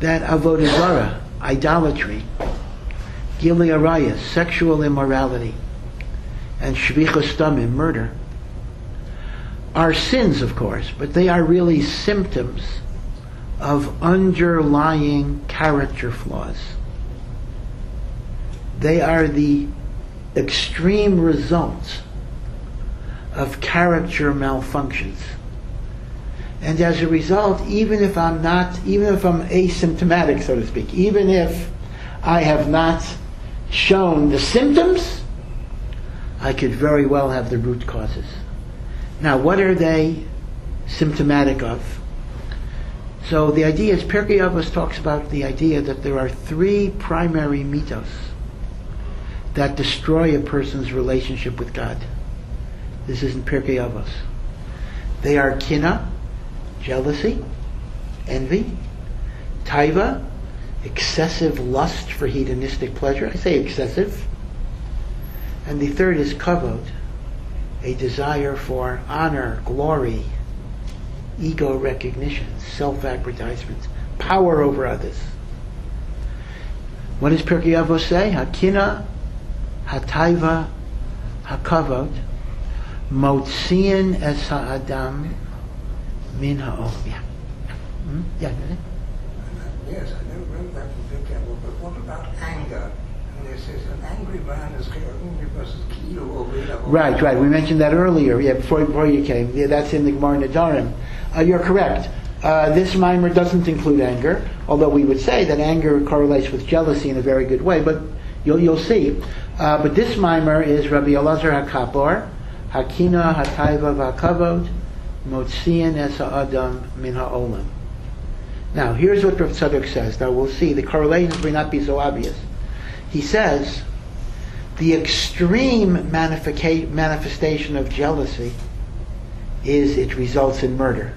that Avodah Zarah, idolatry, Gilei Araya, sexual immorality, and Shvichas Damim, murder, are sins, of course, but they are really symptoms of underlying character flaws. They are the extreme results of character malfunctions. And as a result, even if I'm asymptomatic, so to speak, even if I have not shown the symptoms, I could very well have the root causes. Now, what are they symptomatic of? So the idea is, Pirkei Avos talks about the idea that there are three primary mitos that destroy a person's relationship with God. This is in Pirkei Avos. They are kina, jealousy, envy, taiva, excessive lust for hedonistic pleasure. I say excessive. And the third is kavod, a desire for honor, glory, ego recognition, self-aggrandizement, power over others. What does Pirkei Avos say? Hakina, hataiva, hakavod, motziin es ha'adam min ha'ol. Yeah. Yeah. Yes, I never read that from Big Apple, but what about anger? And it says an angry man is only versus kilo or Right. We mentioned that earlier. Yeah, before you came. Yeah, that's in the Gemara Nedarim. You're correct. This mimer doesn't include anger, although we would say that anger correlates with jealousy in a very good way. But you'll see. But this mimer is Rabbi Elazar HaKapor, Hakina Hataiva VaKavod, Motziin Es Ha'adam Min Ha'olam. Now, here's what Rav Tzadok says. Now, we'll see. The correlations may not be so obvious. He says The extreme manifestation of jealousy is it results in murder.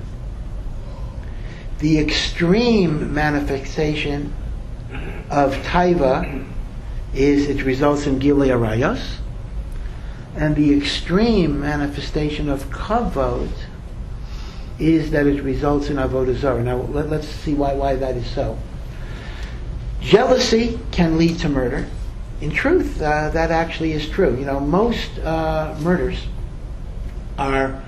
The extreme manifestation of taiva is it results in gilui arayos. And the extreme manifestation of kavod is that it results in avodah zarah. Now let's see why that is so. Jealousy can lead to murder. In truth, that actually is true. Most murders are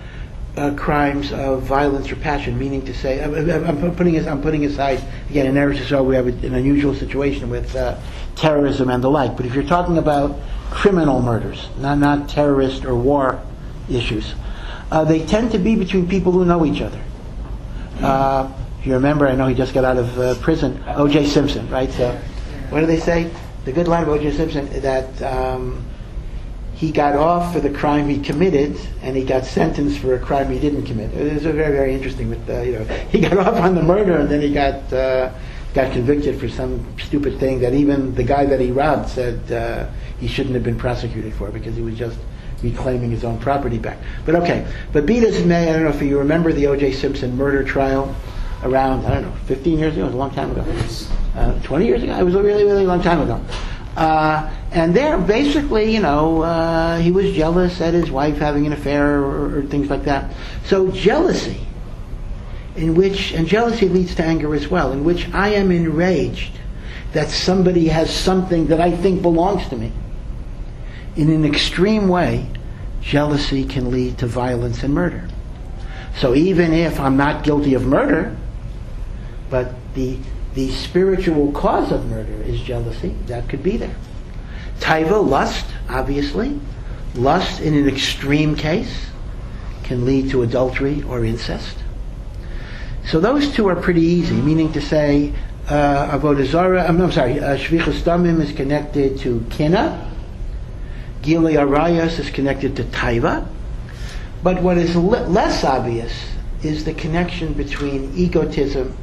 crimes of violence or passion, meaning to say, I'm putting aside, again, in Eretz Yisrael we have an unusual situation with terrorism and the like, but if you're talking about criminal murders, not terrorist or war issues, they tend to be between people who know each other. If you remember, I know he just got out of prison, O.J. Simpson, right? So, what do they say? The good line of O.J. Simpson, that he got off for the crime he committed, and he got sentenced for a crime he didn't commit. It was very, very interesting. He got off on the murder, and then he got convicted for some stupid thing that even the guy that he robbed said he shouldn't have been prosecuted for, because he was just reclaiming his own property back. But okay. But be this may, I don't know if you remember the O.J. Simpson murder trial around, 15 years ago. It was a long time ago. 20 years ago. It was a really, really long time ago. And there, basically, he was jealous at his wife having an affair or things like that. So jealousy, and jealousy leads to anger as well, in which I am enraged that somebody has something that I think belongs to me. In an extreme way, jealousy can lead to violence and murder. So even if I'm not guilty of murder, but the spiritual cause of murder is jealousy, that could be there. Taiva, lust, obviously. Lust in an extreme case can lead to adultery or incest. So those two are pretty easy, meaning to say, avodah zarah, shvichus damim is connected to kina, gilui arayos is connected to taiva, but what is less obvious is the connection between egotism,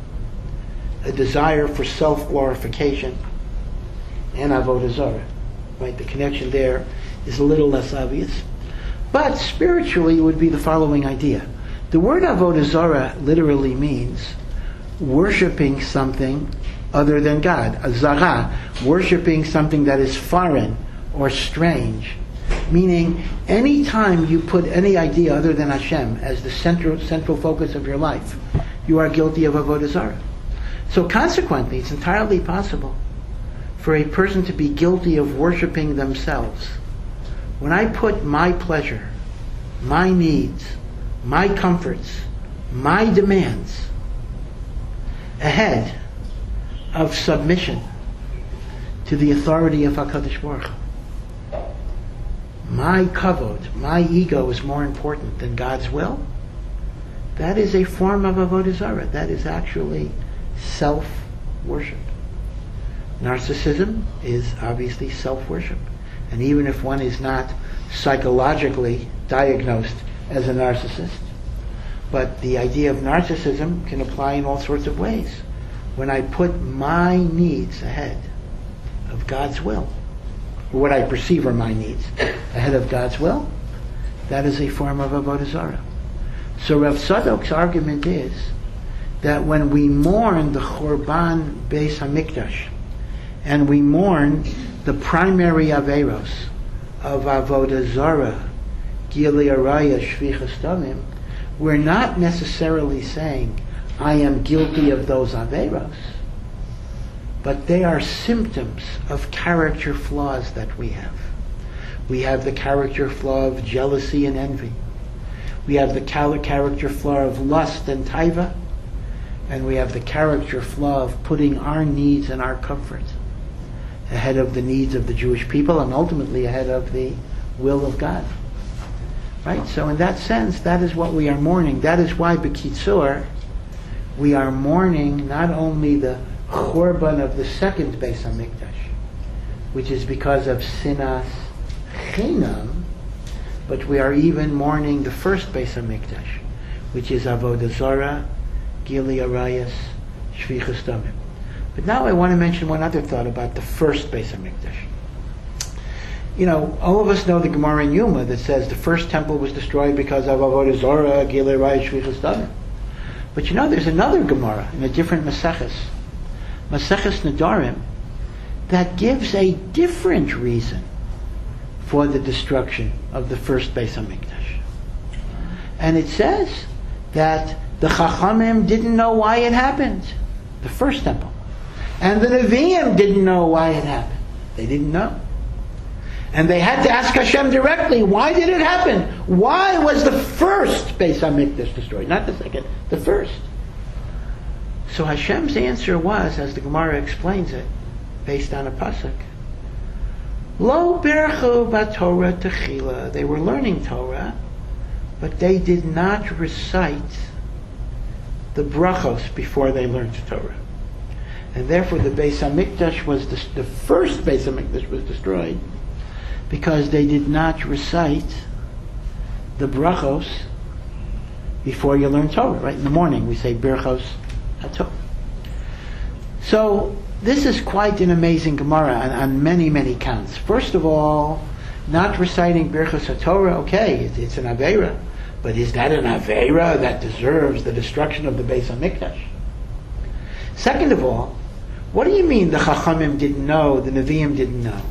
a desire for self-glorification, and avodah zarah. Right? The connection there is a little less obvious. But spiritually it would be the following idea. The word avodah zarah literally means worshipping something other than God. Zara, worshipping something that is foreign or strange. Meaning, any time you put any idea other than Hashem as the central focus of your life, you are guilty of avodah zarah. So consequently, it's entirely possible for a person to be guilty of worshiping themselves. When I put my pleasure, my needs, my comforts, my demands ahead of submission to the authority of HaKadosh Baruch Hu, my kavod, my ego is more important than God's will, that is a form of avodah zarah. That is actually self-worship. Narcissism is obviously self-worship. And even if one is not psychologically diagnosed as a narcissist, but the idea of narcissism can apply in all sorts of ways. When I put my needs ahead of God's will, or what I perceive are my needs, ahead of God's will, that is a form of avodah zarah. So Rav Tzadok's argument is that when we mourn the Churban Beis HaMikdash, and we mourn the primary averos of avodah zarah, gilui arayos, shvichus damim, we're not necessarily saying, I am guilty of those averos, but they are symptoms of character flaws that we have. We have the character flaw of jealousy and envy. We have the character flaw of lust and taiva, and we have the character flaw of putting our needs and our comfort ahead of the needs of the Jewish people, and ultimately ahead of the will of God. Right? So in that sense, that is what we are mourning. That is why, b'kitzur, we are mourning not only the Churban of the second Beis HaMikdash, which is because of sinas chinam, but we are even mourning the first Beis HaMikdash, which is avodah zarah, gilui arayos, shvichus damim. But now I want to mention one other thought about the first Beis HaMikdash. all of us know the Gemara in Yuma that says the first temple was destroyed because of Avodah Zorah, Gilei Raya, Shvichas Damim. But there's another Gemara in a different Maseches Nedarim, that gives a different reason for the destruction of the first Beis Hamikdash. And it says that the Chachamim didn't know why it happened, the first temple. And the Nevi'im didn't know why it happened. They didn't know. And they had to ask Hashem directly, why did it happen? Why was the first Beis HaMikdash destroyed? Not the second, the first. So Hashem's answer was, as the Gemara explains it, based on a pasuk, Lo berchu b'Torah techila. They were learning Torah, but they did not recite the brachos before they learned Torah. And therefore the Beis HaMikdash was, the first Beis HaMikdash was destroyed, because they did not recite the brachos before you learn Torah. Right in the morning we say Birchos HaTorah. So this is quite an amazing Gemara on many, many counts. First of all, not reciting Birchos HaTorah, okay, it's an Aveira. But is that an Aveira that deserves the destruction of the Beis HaMikdash? Second of all, what do you mean the Chachamim didn't know, the Nevi'im didn't know?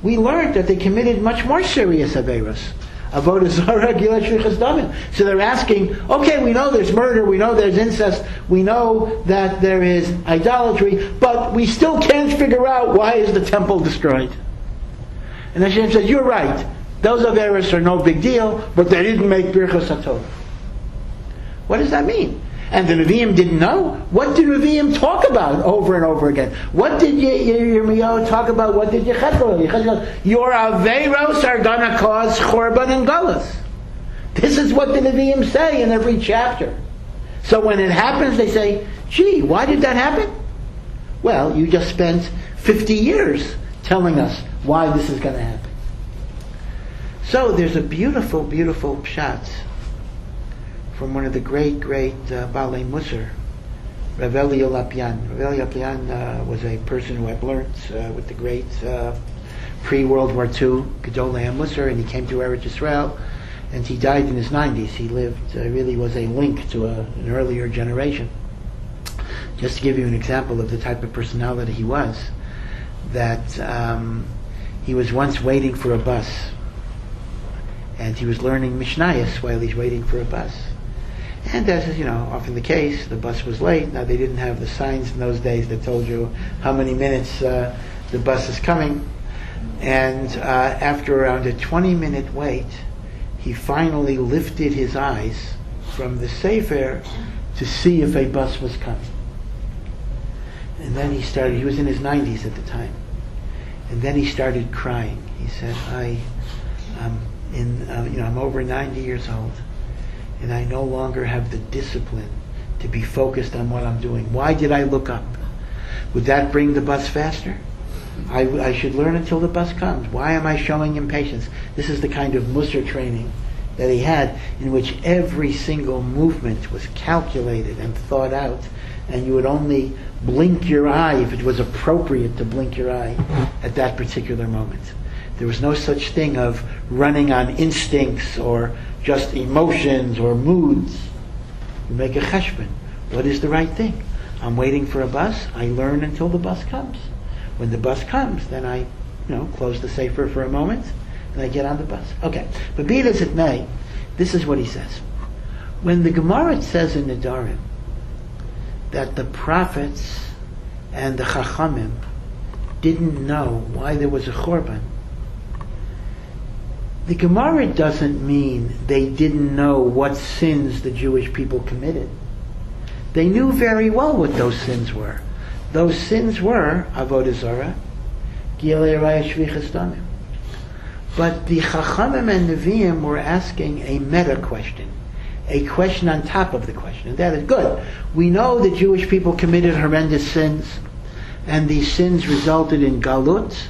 We learned that they committed much more serious Aveiros. Avodah Zarah, Gilei Shvichas Damim. So they're asking, okay, we know there's murder, we know there's incest, we know that there is idolatry, but we still can't figure out why is the temple destroyed. And Hashem says, you're right, those Aveiros are no big deal, but they didn't make Birchos HaTorah. What does that mean? And the Nevi'im didn't know? What did Nevi'im talk about over and over again? What did Yirmiyahu talk about? What did Chesed? Your Aveiros are going to cause Chorban and Galus. This is what the Nevi'im say in every chapter. So when it happens, they say, gee, why did that happen? Well, you just spent 50 years telling us why this is going to happen. So there's a beautiful, beautiful pshat from one of the great Balei Musar, Rav Eli Lapian. Rav Eli Lapian was a person who had learnt with the great pre-World War II Gedolei HaMusar, and he came to Eretz Yisrael, and he died in his 90s. He lived, really was a link to an earlier generation. Just to give you an example of the type of personality he was, that he was once waiting for a bus, and he was learning Mishnayos while he's waiting for a bus. And as is, often the case, the bus was late. Now they didn't have the signs in those days that told you how many minutes the bus is coming. And after around a 20-minute wait, he finally lifted his eyes from the Sefer to see if a bus was coming. And then he was in his 90s at the time. And then he started crying. He said, I'm over 90 years old, and I no longer have the discipline to be focused on what I'm doing. Why did I look up? Would that bring the bus faster? I should learn until the bus comes. Why am I showing impatience? This is the kind of Musar training that he had, in which every single movement was calculated and thought out, and you would only blink your eye if it was appropriate to blink your eye at that particular moment. There was no such thing of running on instincts or just emotions or moods. You make a cheshbon. What is the right thing? I'm waiting for a bus. I learn until the bus comes. When the bus comes, then I, close the sefer for a moment, and I get on the bus. Okay, but be it as it may, this is what he says. When the Gemara says in Nedarim that the prophets and the Chachamim didn't know why there was a Chorban, the Gemara doesn't mean they didn't know what sins the Jewish people committed. They knew very well what those sins were. Those sins were Avodah Zarah, Gilei Raya, Shvichas Damim. But the Chachamim and Nevi'im were asking a meta question, a question on top of the question. And that is good. We know the Jewish people committed horrendous sins, and these sins resulted in Galut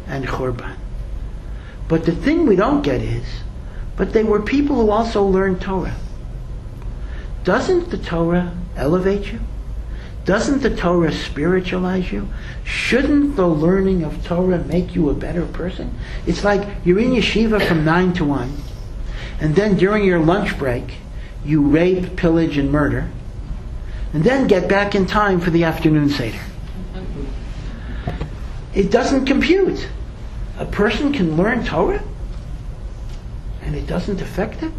and Chorban. But the thing we don't get is, but they were people who also learned Torah. Doesn't the Torah elevate you? Doesn't the Torah spiritualize you? Shouldn't the learning of Torah make you a better person? It's like you're in yeshiva from 9 to 1, and then during your lunch break, you rape, pillage, and murder, and then get back in time for the afternoon Seder. It doesn't compute. A person can learn Torah, and it doesn't affect them?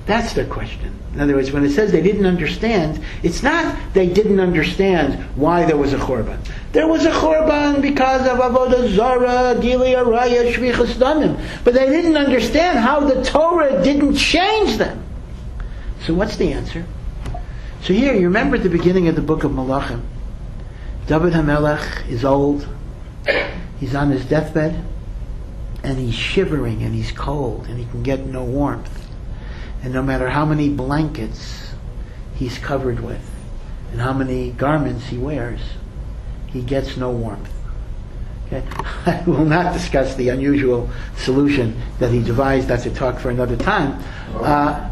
That's their question. In other words, when it says they didn't understand, it's not they didn't understand why there was a Chorban. There was a Chorban because of Avodah Zarah, Gilui Araya, Shvichas Damim. But they didn't understand how the Torah didn't change them. So what's the answer? So here, you remember at the beginning of the book of Malachim, David HaMelech is old, he's on his deathbed, and he's shivering and he's cold and he can get no warmth. And no matter how many blankets he's covered with and how many garments he wears, he gets no warmth. Okay? I will not discuss the unusual solution that he devised. That's a talk for another time. But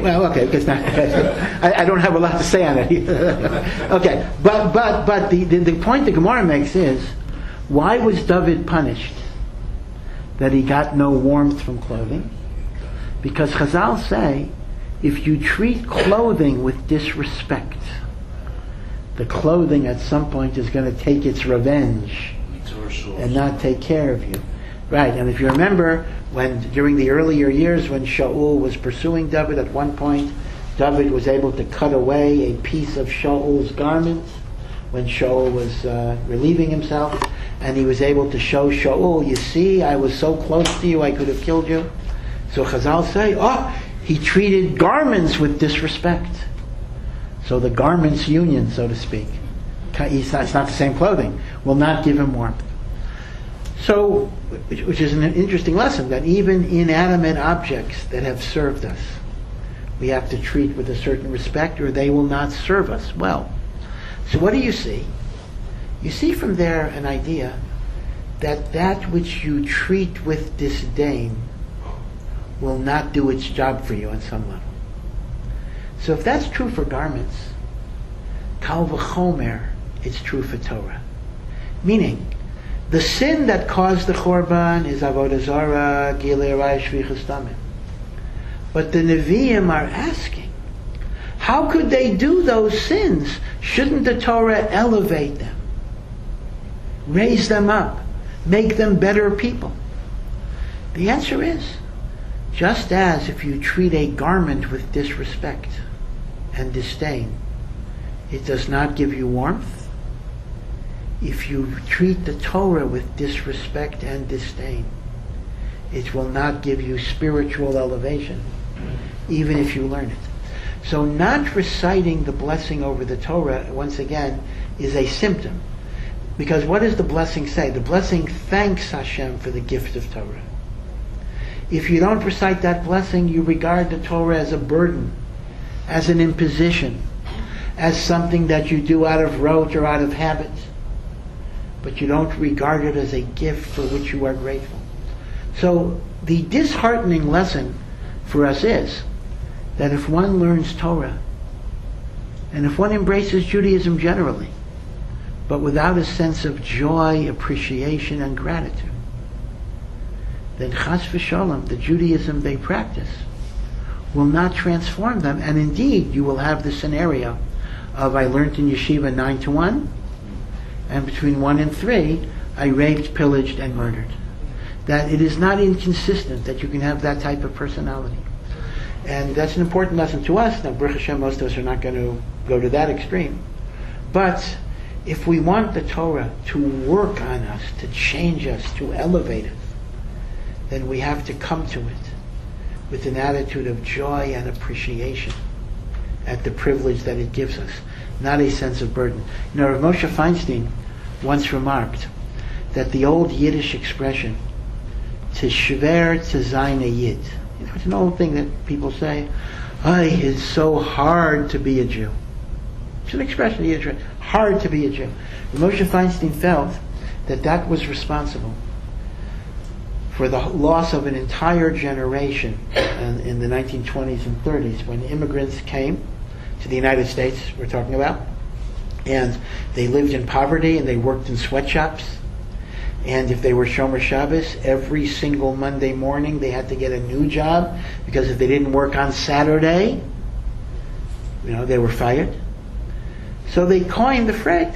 well, okay, because I don't have a lot to say on it. Okay, but the point the Gemara makes is, why was David punished that he got no warmth from clothing? Because Chazal say, if you treat clothing with disrespect, the clothing at some point is going to take its revenge and not take care of you. Right, and if you remember, when during the earlier years when Shaul was pursuing David, at one point David was able to cut away a piece of Shaul's garment when Shaul was relieving himself, and he was able to show Shaul, you see, I was so close to you, I could have killed you. So Chazal say, he treated garments with disrespect. So the garments union, so to speak, it's not the same clothing, will not give him warmth. So, which is an interesting lesson, that even inanimate objects that have served us, we have to treat with a certain respect, or they will not serve us well. So what do you see? You see from there an idea that that which you treat with disdain will not do its job for you on some level. So if that's true for garments, kal v'chomer, it's true for Torah. Meaning, the sin that caused the Chorban is Avodah Zarah, Gilui Araya, Shvichas Damim. But the Nevi'im are asking, how could they do those sins? Shouldn't the Torah elevate them? Raise them up? Make them better people? The answer is, just as if you treat a garment with disrespect and disdain, it does not give you warmth. If you treat the Torah with disrespect and disdain, it will not give you spiritual elevation, even if you learn it. So not reciting the blessing over the Torah, once again, is a symptom. Because what does the blessing say? The blessing thanks Hashem for the gift of Torah. If you don't recite that blessing, you regard the Torah as a burden, as an imposition, as something that you do out of rote or out of habit. But you don't regard it as a gift for which you are grateful. So the disheartening lesson for us is that if one learns Torah, and if one embraces Judaism generally, but without a sense of joy, appreciation, and gratitude, then chas v'shalom, the Judaism they practice, will not transform them. And indeed, you will have the scenario of, I learned in yeshiva 9 to 1, and between 1 and 3, I raped, pillaged, and murdered. That it is not inconsistent that you can have that type of personality. And that's an important lesson to us. Now, Baruch Hashem, most of us are not going to go to that extreme. But if we want the Torah to work on us, to change us, to elevate us, then we have to come to it with an attitude of joy and appreciation at the privilege that it gives us, not a sense of burden. You know, Rav Moshe Feinstein once remarked that the old Yiddish expression, "Tishver to sein a Yid," you know, it's an old thing that people say, it's so hard to be a Jew. It's an expression of Yiddish, hard to be a Jew. Rav Moshe Feinstein felt that that was responsible for the loss of an entire generation in the 1920s and 30s when immigrants came to the United States, we're talking about. And they lived in poverty and they worked in sweatshops. And if they were Shomer Shabbos, every single Monday morning they had to get a new job, because if they didn't work on Saturday, they were fired. So they coined the phrase,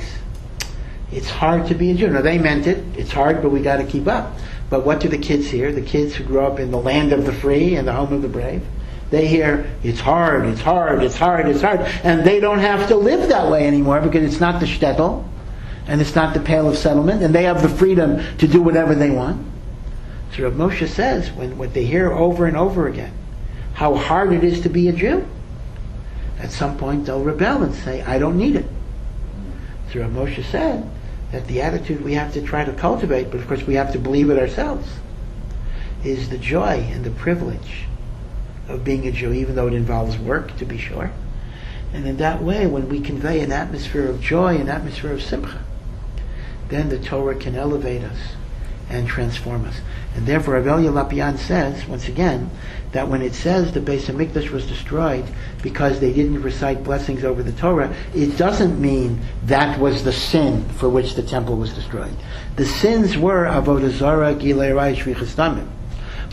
it's hard to be a Jew. Now they meant it, it's hard, but we got to keep up. But what do the kids hear? The kids who grew up in the land of the free and the home of the brave, they hear, it's hard, it's hard, it's hard, it's hard. And they don't have to live that way anymore, because it's not the shtetl, and it's not the Pale of Settlement, and they have the freedom to do whatever they want. So Rav Moshe says, when what they hear over and over again, how hard it is to be a Jew, at some point they'll rebel and say, I don't need it. So Rav Moshe said that the attitude we have to try to cultivate, but of course we have to believe it ourselves, is the joy and the privilege of being a Jew, even though it involves work, to be sure. And in that way, when we convey an atmosphere of joy, an atmosphere of simcha, then the Torah can elevate us and transform us. And therefore, Rav Elia Lapian says, once again, that when it says the Beis HaMikdash was destroyed because they didn't recite blessings over the Torah, it doesn't mean that was the sin for which the temple was destroyed. The sins were Avodah Zarah, Gilei Arayos, Shvichas Damim.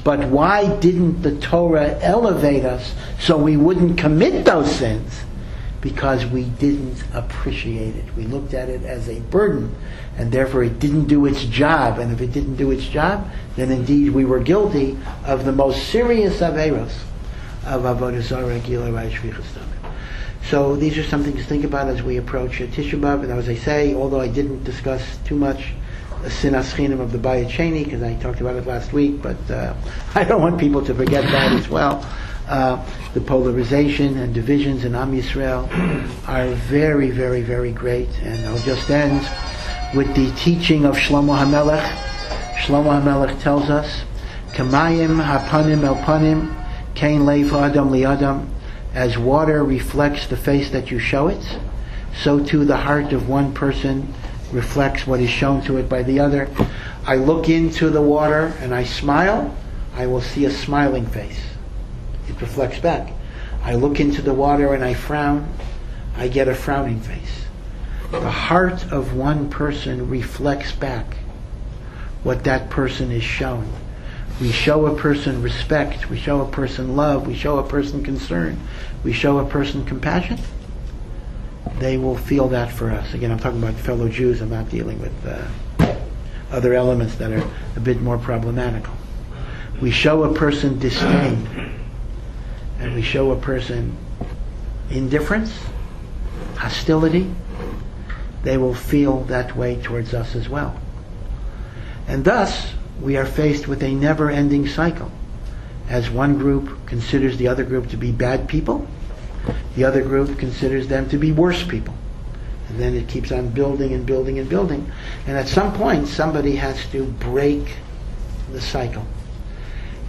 But why didn't the Torah elevate us so we wouldn't commit those sins? Because we didn't appreciate it. We looked at it as a burden, and therefore it didn't do its job. And if it didn't do its job, then indeed we were guilty of the most serious averos of Avodah Zarah, Gilei Arayos, Shvichas Damim. So these are some things to think about as we approach Tisha B'Av. And as I say, although I didn't discuss too much the Sinas Chinam of the Bayit Sheni, because I talked about it last week, but I don't want people to forget that as well. The polarization and divisions in Am Yisrael are very, very, very great. And I'll just end with the teaching of Shlomo HaMelech. Shlomo HaMelech tells us, Kamayim hapanim el panim, kain leif adam li adam. As water reflects the face that you show it, so too the heart of one person reflects what is shown to it by the other. I look into the water and I smile, I will see a smiling face. It reflects back. I look into the water and I frown, I get a frowning face. The heart of one person reflects back what that person is showing. We show a person respect, we show a person love, we show a person concern, we show a person compassion, they will feel that for us. Again, I'm talking about fellow Jews, I'm not dealing with other elements that are a bit more problematical. We show a person disdain, and we show a person indifference, hostility, they will feel that way towards us as well. And thus, we are faced with a never-ending cycle. As one group considers the other group to be bad people, the other group considers them to be worse people. And then it keeps on building and building and building. And at some point, somebody has to break the cycle.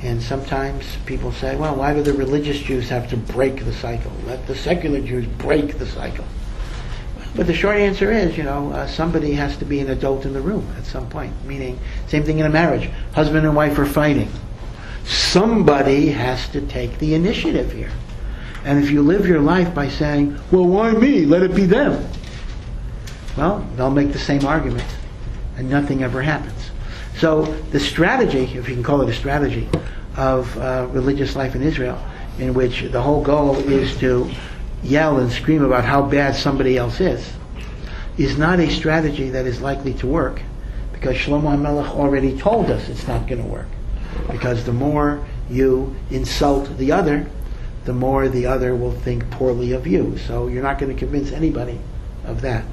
And sometimes people say, well, why do the religious Jews have to break the cycle? Let the secular Jews break the cycle. But the short answer is, somebody has to be an adult in the room at some point. Meaning, same thing in a marriage. Husband and wife are fighting. Somebody has to take the initiative here. And if you live your life by saying, well, why me? Let it be them. Well, they'll make the same argument, and nothing ever happens. So the strategy, if you can call it a strategy, of religious life in Israel, in which the whole goal is to yell and scream about how bad somebody else is not a strategy that is likely to work, because Shlomo HaMelech already told us it's not going to work. Because the more you insult the other, the more the other will think poorly of you. So you're not going to convince anybody of that.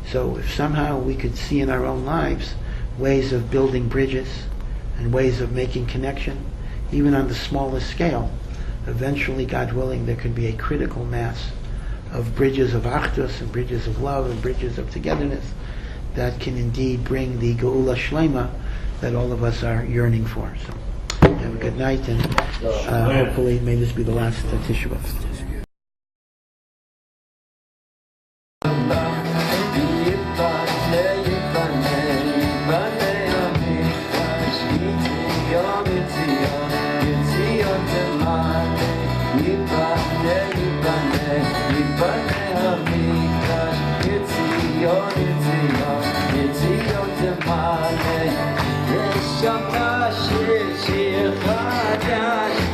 So if somehow we could see in our own lives ways of building bridges and ways of making connection, even on the smallest scale, eventually, God willing, there could be a critical mass of bridges of achdus and bridges of love and bridges of togetherness that can indeed bring the Geula Shlema that all of us are yearning for. So have a good night, and hopefully may this be the last Tisha B'Av. Yiboneh המקדש, יציון, יציון, יציון תמלא. יש שם שיר, שיר חדש,